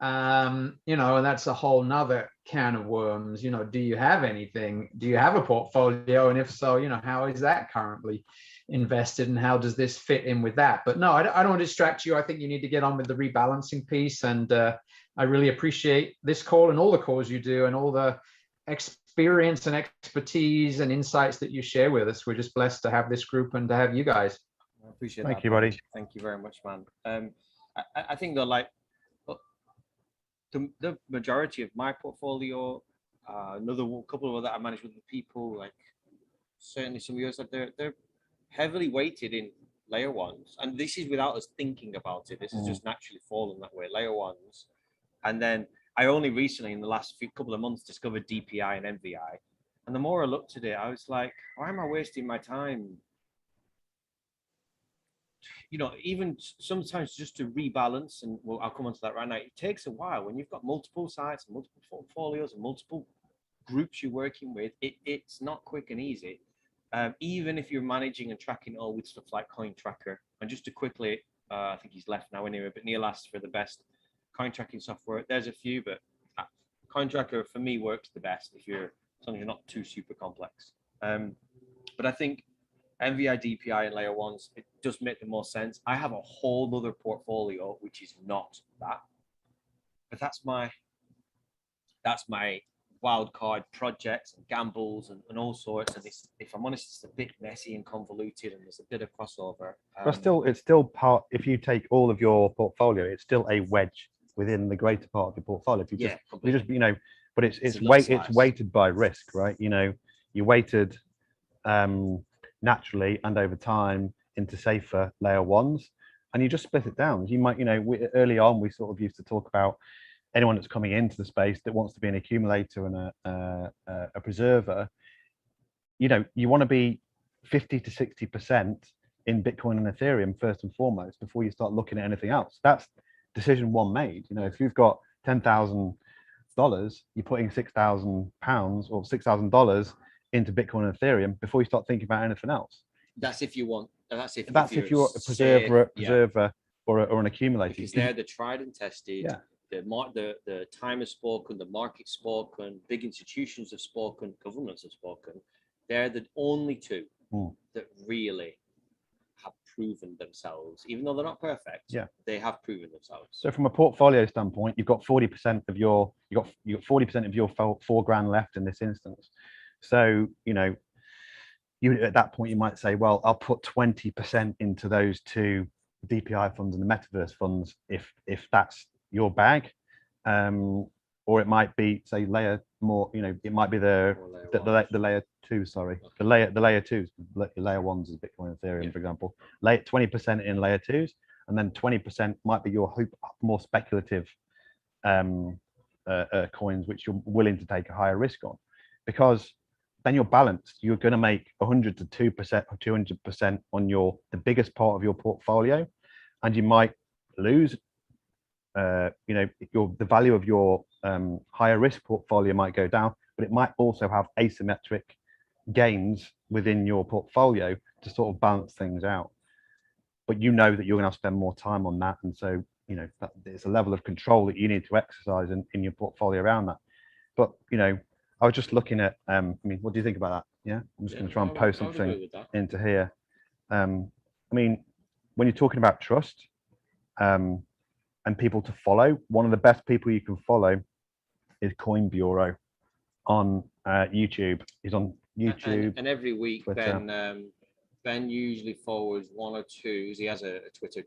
You know, and that's a whole nother can of worms. You know, do you have anything? Do you have a portfolio? And if so, you know, how is that currently invested, and how does this fit in with that? But no, I don't want to distract you. I think you need to get on with the rebalancing piece, and I really appreciate this call and all the calls you do and all the experience and expertise and insights that you share with us. We're just blessed to have this group and to have you guys. I appreciate Thank that. you, buddy. Thank you very much, man. I think though, like the majority of my portfolio, another couple of that I manage with the people, like certainly some of yours, that they're heavily weighted in layer ones, and this is without us thinking about it. This has just naturally fallen that way, layer ones. And then I only recently, in the last couple of months, discovered DPI and MVI. And the more I looked at it, I was like, why am I wasting my time? You know, even sometimes just to rebalance, and well, I'll come on to that right now. It takes a while when you've got multiple sites, and multiple portfolios, and multiple groups you're working with. It's not quick and easy. Even if you're managing and tracking all with stuff like Coin Tracker. And just to quickly, I think he's left now anyway, but Neil asked for the best coin tracking software. There's a few, but Coin Tracker for me works the best as long as you're not too super complex. But I think MVI, DPI, and layer ones, it does make the most sense. I have a whole other portfolio which is not that, but that's my wild card projects and gambles and all sorts. And it's, if I'm honest, it's a bit messy and convoluted, and there's a bit of crossover. But still, it's still part. If you take all of your portfolio, it's still a wedge within the greater part of your portfolio. If you just, you know, but it's weighted by risk, right? You know, you weighted naturally and over time into safer layer ones, and you just split it down. You might, you know, early on we sort of used to talk about anyone that's coming into the space that wants to be an accumulator and a preserver. You know, you want to be 50 to 60% in Bitcoin and Ethereum first and foremost before you start looking at anything else. That's decision one made. You know, if you've got $10,000, you're putting £6,000 or $6,000 into Bitcoin and Ethereum before you start thinking about anything else. That's if you want. That's if you're a preserver, or an accumulator. Because they're the tried and tested. Yeah. The time has spoken, the market's spoken, big institutions have spoken, governments have spoken. They're the only two that really have proven themselves, even though they're not perfect. Yeah, they have proven themselves. So from a portfolio standpoint, you've got 40% of your 40% of your £4,000 left in this instance. So you know, you at that point you might say, well, I'll put 20% into those two DPI funds and the metaverse funds if that's your bag, or it might be, say, layer more. You know, it might be the layer two. Sorry, okay. the layer twos. Layer ones is Bitcoin, Ethereum, for example. 20% in layer twos, and then 20% might be your more speculative coins, which you're willing to take a higher risk on, because then you're balanced. You're going to make 100 to 2% or 200% on the biggest part of your portfolio, and you might lose. You know, the value of your higher risk portfolio might go down, but it might also have asymmetric gains within your portfolio to sort of balance things out. But you know that you're going to spend more time on that, and so you know that there's a level of control that you need to exercise in your portfolio around that. But you know, I was just looking at. I mean, what do you think about that? Yeah, I'm just going to try and post something into here. I mean, when you're talking about trust, and people to follow, one of the best people you can follow is Coin Bureau on YouTube. He's on YouTube. And every week, Ben usually forwards one or two. He has a Twitter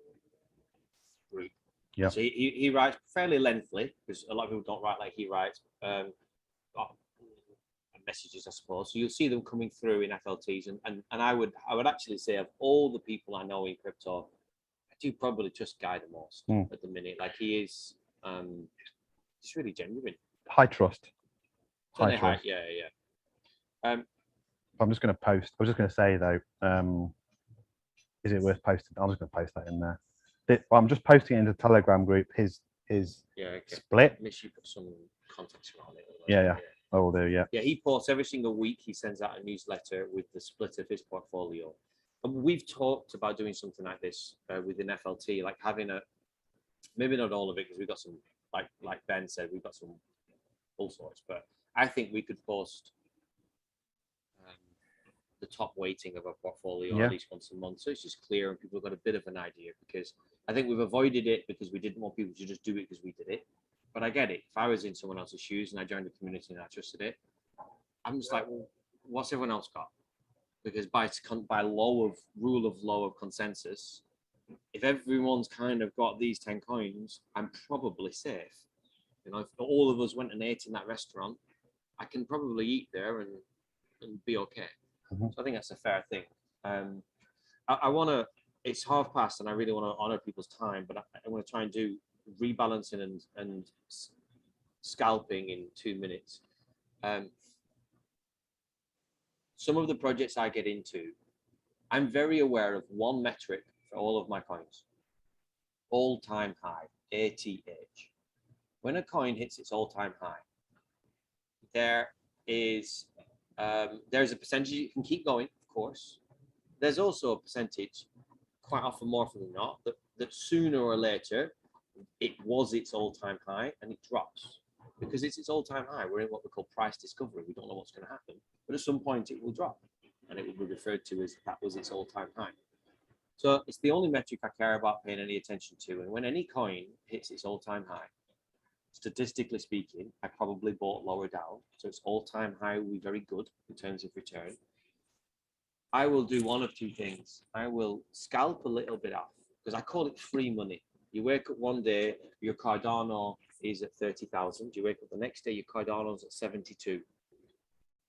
group. Yeah. So he writes fairly lengthily, because a lot of people don't write like he writes. Messages, I suppose. So you'll see them coming through in FLTs, and I would actually say, of all the people I know in crypto, I do probably just Guy the most at the minute. Like, he is just really genuine. High trust. High trust. Yeah. I'm just going to post. I was just going to say though, is it worth posting? I'm just going to post that in there. I'm just posting it into the Telegram group. His split. Make sure you put some context around it. Yeah. I will do. Yeah. Yeah, he posts every single week. He sends out a newsletter with the split of his portfolio. And we've talked about doing something like this within FLT, like having maybe not all of it, because we've got some, like Ben said, we've got some all sorts, but I think we could post the top weighting of our portfolio at least once a month, so it's just clear and people have got a bit of an idea, because I think we've avoided it because we didn't want people to just do it because we did it. But I get it. If I was in someone else's shoes and I joined the community and I trusted it, I'm just like, well, what's everyone else got? Because by rule of law of consensus, if everyone's kind of got these 10 coins, I'm probably safe. You know, if all of us went and ate in that restaurant, I can probably eat there and be okay. So I think that's a fair thing. I want to. It's past, and I really want to honor people's time, but I want to try and do rebalancing and scalping in 2 minutes. Some of the projects I get into, I'm very aware of one metric for all of my coins: all-time high, ATH. When a coin hits its all-time high, there's a percentage it can keep going, of course. There's also a percentage, quite often more often than not, that sooner or later it was its all-time high and it drops. Because it's its all-time high, we're in what we call price discovery. We don't know what's going to happen, but at some point it will drop, and it will be referred to as that was its all-time high. So it's the only metric I care about paying any attention to. And when any coin hits its all-time high, statistically speaking, I probably bought lower down. So it's all-time high will be very good in terms of return. I will do one of two things. I will scalp a little bit off because I call it free money. You wake up one day, your Cardano is at 30,000. You wake up the next day, your Cardano's at 72.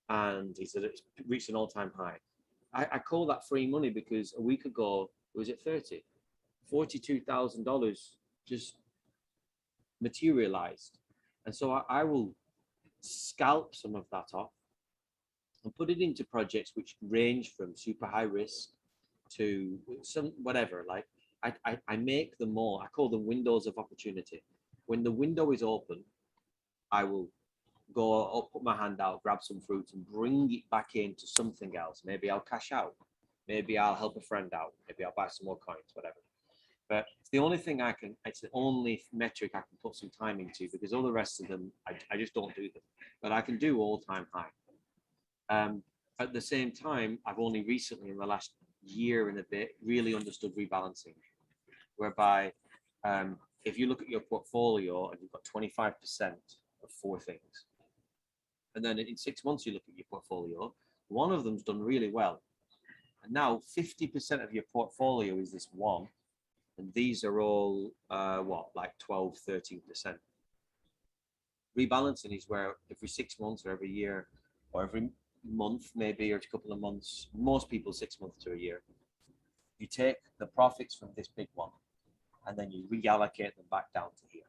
And it's reached an all-time high. I call that free money because a week ago, it was at 30. $42,000 just materialized. And so I will scalp some of that off and put it into projects which range from super high risk to some whatever. Like I make them more, I call them windows of opportunity. When the window is open, I will go up, put my hand out, grab some fruit and bring it back into something else. Maybe I'll cash out. Maybe I'll help a friend out. Maybe I'll buy some more coins, whatever. But it's the only thing it's the only metric I can put some time into because all the rest of them, I just don't do them. But I can do all-time high. At the same time, I've only recently, in the last year and a bit, really understood rebalancing, whereby if you look at your portfolio and you've got 25% of four things, and then in 6 months you look at your portfolio, one of them's done really well. And now 50% of your portfolio is this one, and these are all like 12, 13%. Rebalancing is where every 6 months or every year or every month, maybe, or a couple of months, most people 6 months to a year, you take the profits from this big one and then you reallocate them back down to here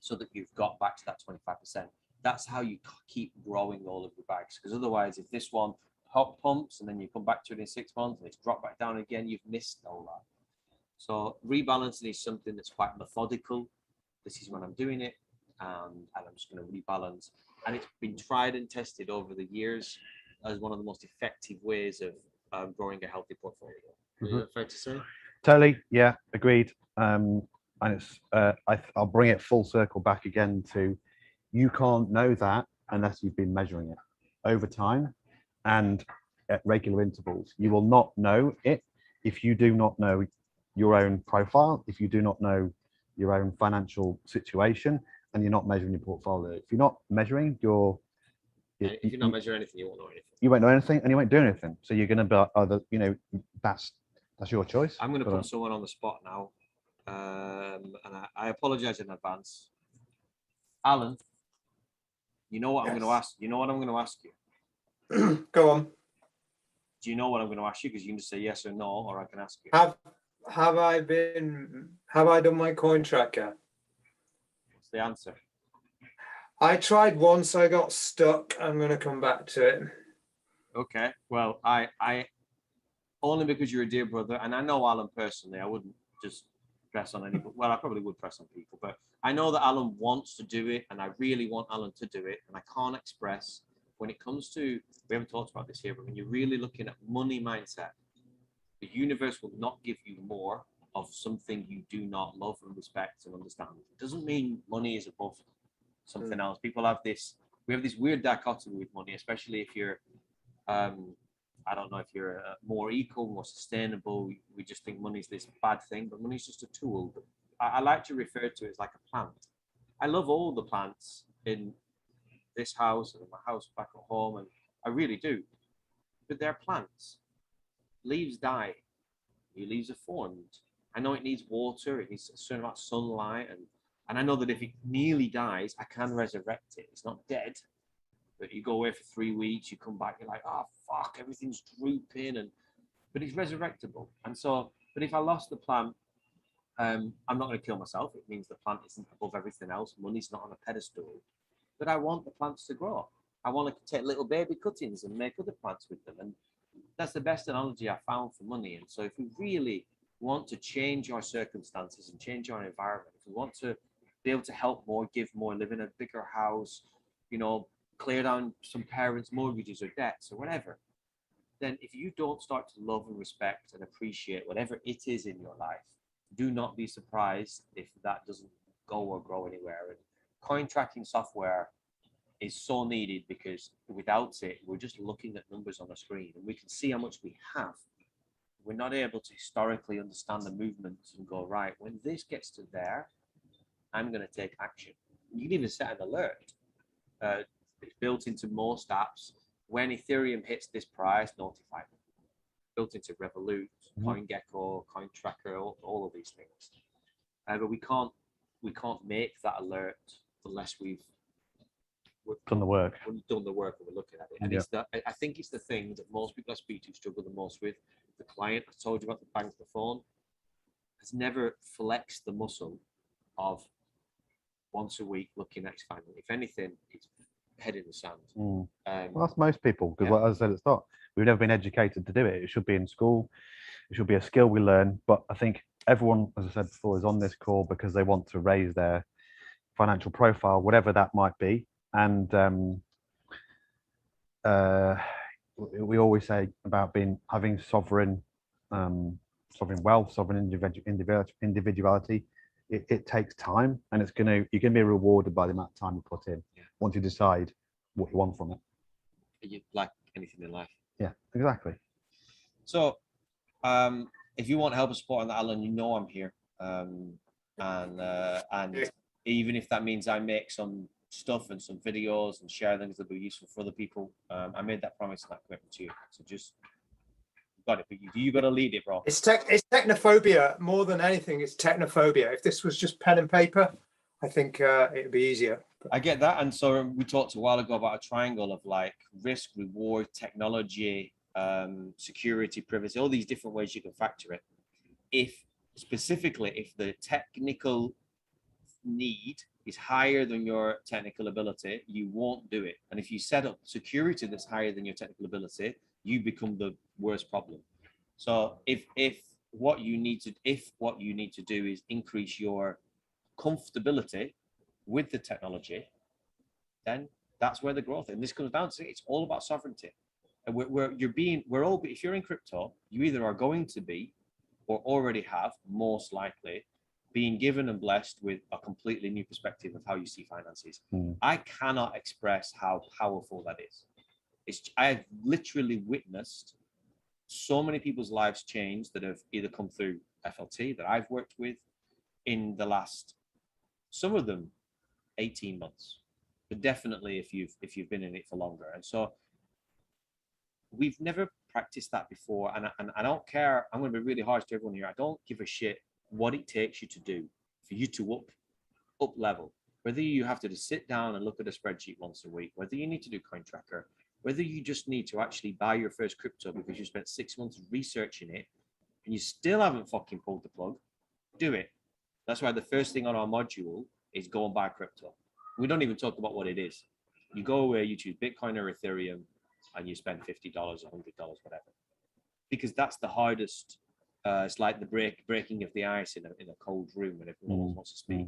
so that you've got back to that 25%. That's how you keep growing all of your bags, because otherwise if this one pumps and then you come back to it in 6 months and it's dropped back down again, you've missed all that. So rebalancing is something that's quite methodical. This is when I'm doing it, and I'm just going to rebalance. And it's been tried and tested over the years as one of the most effective ways of growing a healthy portfolio. Is that fair to say? Totally, yeah, agreed. And it's I'll bring it full circle back again to, you can't know that unless you've been measuring it over time and at regular intervals. You will not know it if you do not know your own profile, if you do not know your own financial situation, and you're not measuring your portfolio. If you're not measuring if you're not measuring anything, you won't know anything. You won't know anything, and you won't do anything. So you're going to be either, that's your choice. I'm going to put someone on the spot now, and I apologize in advance. Alan, you know what I'm going to ask? You know what I'm going to ask you? Go on. Do you know what I'm going to ask you? Because you can just say yes or no, or I can ask you. Have I done my coin tracker? What's the answer? I tried once, I got stuck. I'm going to come back to it. Okay. Well, I only because you're a dear brother, and I know Alan personally, I wouldn't just press on anybody. Well, I probably would press on people, but I know that Alan wants to do it, and I really want Alan to do it, and I can't express when it comes to, we haven't talked about this here, but when you're really looking at money mindset, the universe will not give you more of something you do not love and respect and understand. It doesn't mean money is above something else. People have this, we have this weird dichotomy with money, especially if you're, I don't know if you're more equal, more sustainable. We just think money's this bad thing, but money's just a tool. I like to refer to it as like a plant. I love all the plants in this house and in my house back at home, and I really do. But they're plants. Leaves die. New leaves are formed. I know it needs water, it needs a certain amount of sunlight, and I know that if it nearly dies, I can resurrect it. It's not dead. But you go away for 3 weeks, you come back, you're like, oh fuck, everything's drooping, but it's resurrectable. And so, but if I lost the plant, I'm not going to kill myself. It means the plant isn't above everything else. Money's not on a pedestal. But I want the plants to grow. I want to take little baby cuttings and make other plants with them. And that's the best analogy I found for money. And so if we really want to change our circumstances and change our environment, if we want to be able to help more, give more, live in a bigger house, clear down some parents' mortgages or debts or whatever, then if you don't start to love and respect and appreciate whatever it is in your life, do not be surprised if that doesn't go or grow anywhere. And coin tracking software is so needed, because without it, we're just looking at numbers on the screen and we can see how much we have. We're not able to historically understand the movements and go, right, when this gets to there, I'm going to take action. You can even set an alert. It's built into most apps. When Ethereum hits this price, notify me. Built into Revolut, CoinGecko, CoinTracker, all of these things. But we can't make that alert unless we've done the work. We've done the work and we're looking at it. And it's I think it's the thing that most people I speak to struggle the most with. The client, I told you about the bank on the phone, has never flexed the muscle of once a week looking at his family. If anything, it's head in the sand. Well, that's most people, because like I said, it's not. We've never been educated to do it. It should be in school. It should be a skill we learn. But I think everyone, as I said before, is on this call because they want to raise their financial profile, whatever that might be. And we always say about having sovereign wealth, sovereign individuality. It takes time, and you're gonna be rewarded by the amount of time you put in. Once you decide what you want from it. Like anything in life. Yeah, exactly. So, if you want help and support on that, Alan, you know I'm here. And even if that means I make some stuff and some videos and share things that will be useful for other people, I made that promise and that commitment to you. So just got it, but you got to lead it, bro. It's technophobia more than anything. It's technophobia. If this was just pen and paper, I think it'd be easier. I get that, and so we talked a while ago about a triangle of like risk, reward, technology, security, privacy, all these different ways you can factor it. If the technical need is higher than your technical ability, you won't do it. And if you set up security that's higher than your technical ability, you become the worst problem. So if what you need to do is increase your comfortability with the technology, then that's where the growth is. And this comes down to it's all about sovereignty. And if you're in crypto, you either are going to be or already have, most likely, being given and blessed with a completely new perspective of how you see finances. I cannot express how powerful that is. I have literally witnessed so many people's lives change that have either come through FLT that I've worked with in the last, some of them 18 months, but definitely if you've been in it for longer. And so we've never practiced that before, and I don't care. I'm going to be really harsh to everyone here. I don't give a shit what it takes you to do for you to up level. Whether you have to just sit down and look at a spreadsheet once a week, whether you need to do coin tracker, whether you just need to actually buy your first crypto because you spent 6 months researching it and you still haven't fucking pulled the plug, do it. That's why the first thing on our module is go and buy crypto. We don't even talk about what it is. You go away, you choose Bitcoin or Ethereum, and you spend $50, $100, whatever. Because that's the hardest. It's like the breaking of the ice in a cold room when everyone wants to speak.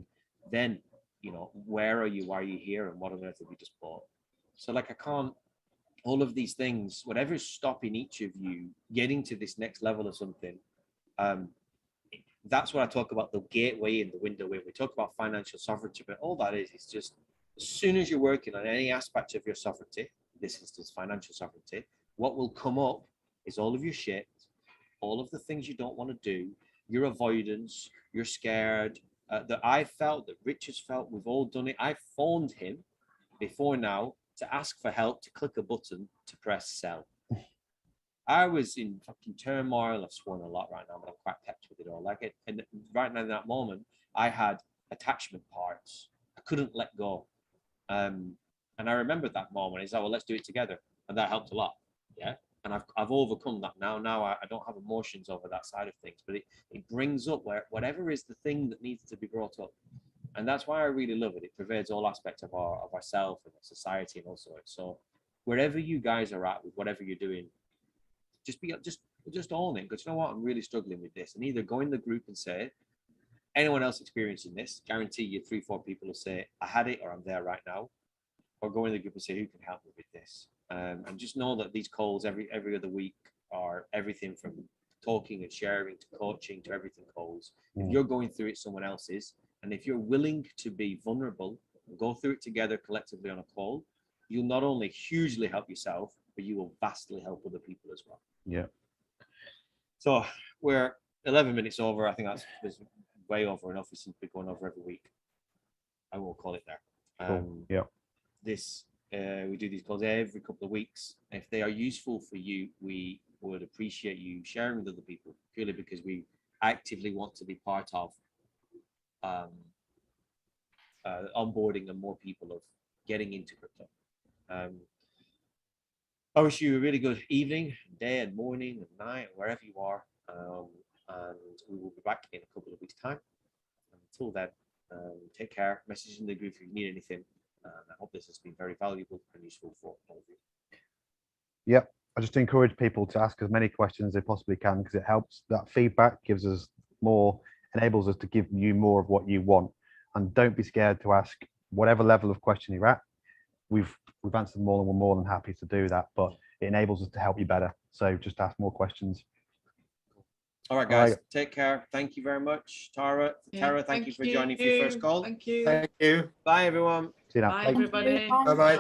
Then, where are you? Why are you here? And what on earth have you just bought? So like, I can't, all of these things, whatever is stopping each of you getting to this next level of something, that's what I talk about, the gateway and the window in. We talk about financial sovereignty, but all that is just, as soon as you're working on any aspect of your sovereignty, this instance, financial sovereignty, what will come up is all of your shit, all of the things you don't want to do, your avoidance, you're scared, that I felt, that Rich has felt, we've all done it. I phoned him before now to ask for help, to click a button, to press sell. I was in fucking turmoil. I've sworn a lot right now, but I'm quite pepped with it all. And right now in that moment, I had attachment parts. I couldn't let go. And I remembered that moment. Is well, let's do it together. And that helped a lot. Yeah. And I've overcome that now. Now I don't have emotions over that side of things, but it brings up whatever is the thing that needs to be brought up. And that's why I really love it. It pervades all aspects of ourselves and our society and all sorts. So wherever you guys are at with whatever you're doing, just own it. Because you know what, I'm really struggling with this. And either go in the group and say, anyone else experiencing this, guarantee you 3-4 people will say, I had it or I'm there right now. Or go in the group and say, who can help me with this? And just know that these calls every other week are everything from talking and sharing to coaching to everything calls. If you're going through it, someone else is. And if you're willing to be vulnerable and go through it together collectively on a call, you'll not only hugely help yourself, but you will vastly help other people as well. Yeah. So we're 11 minutes over. I think that's way over enough. We seem to be going over every week. I will call it there. Cool. Yeah. This we do these calls every couple of weeks. If they are useful for you, we would appreciate you sharing with other people, purely because we actively want to be part of onboarding and more people of getting into crypto. I wish you a really good evening, day, and morning, and night, wherever you are. And we will be back in a couple of weeks' time. Until then, take care. Message in the group if you need anything. I hope this has been very valuable and useful for all of you. Yep. I just encourage people to ask as many questions as they possibly can, because it helps. That feedback gives us more, enables us to give you more of what you want. And don't be scared to ask whatever level of question you're at. We've answered them all, and we're more than happy to do that, but it enables us to help you better. So just ask more questions. All right, guys, take care. Thank you very much. Tara, thank you for joining for your first call. Thank you. Thank you. Bye, everyone. See you now. Bye, Bye. everybody. Bye. Bye-bye.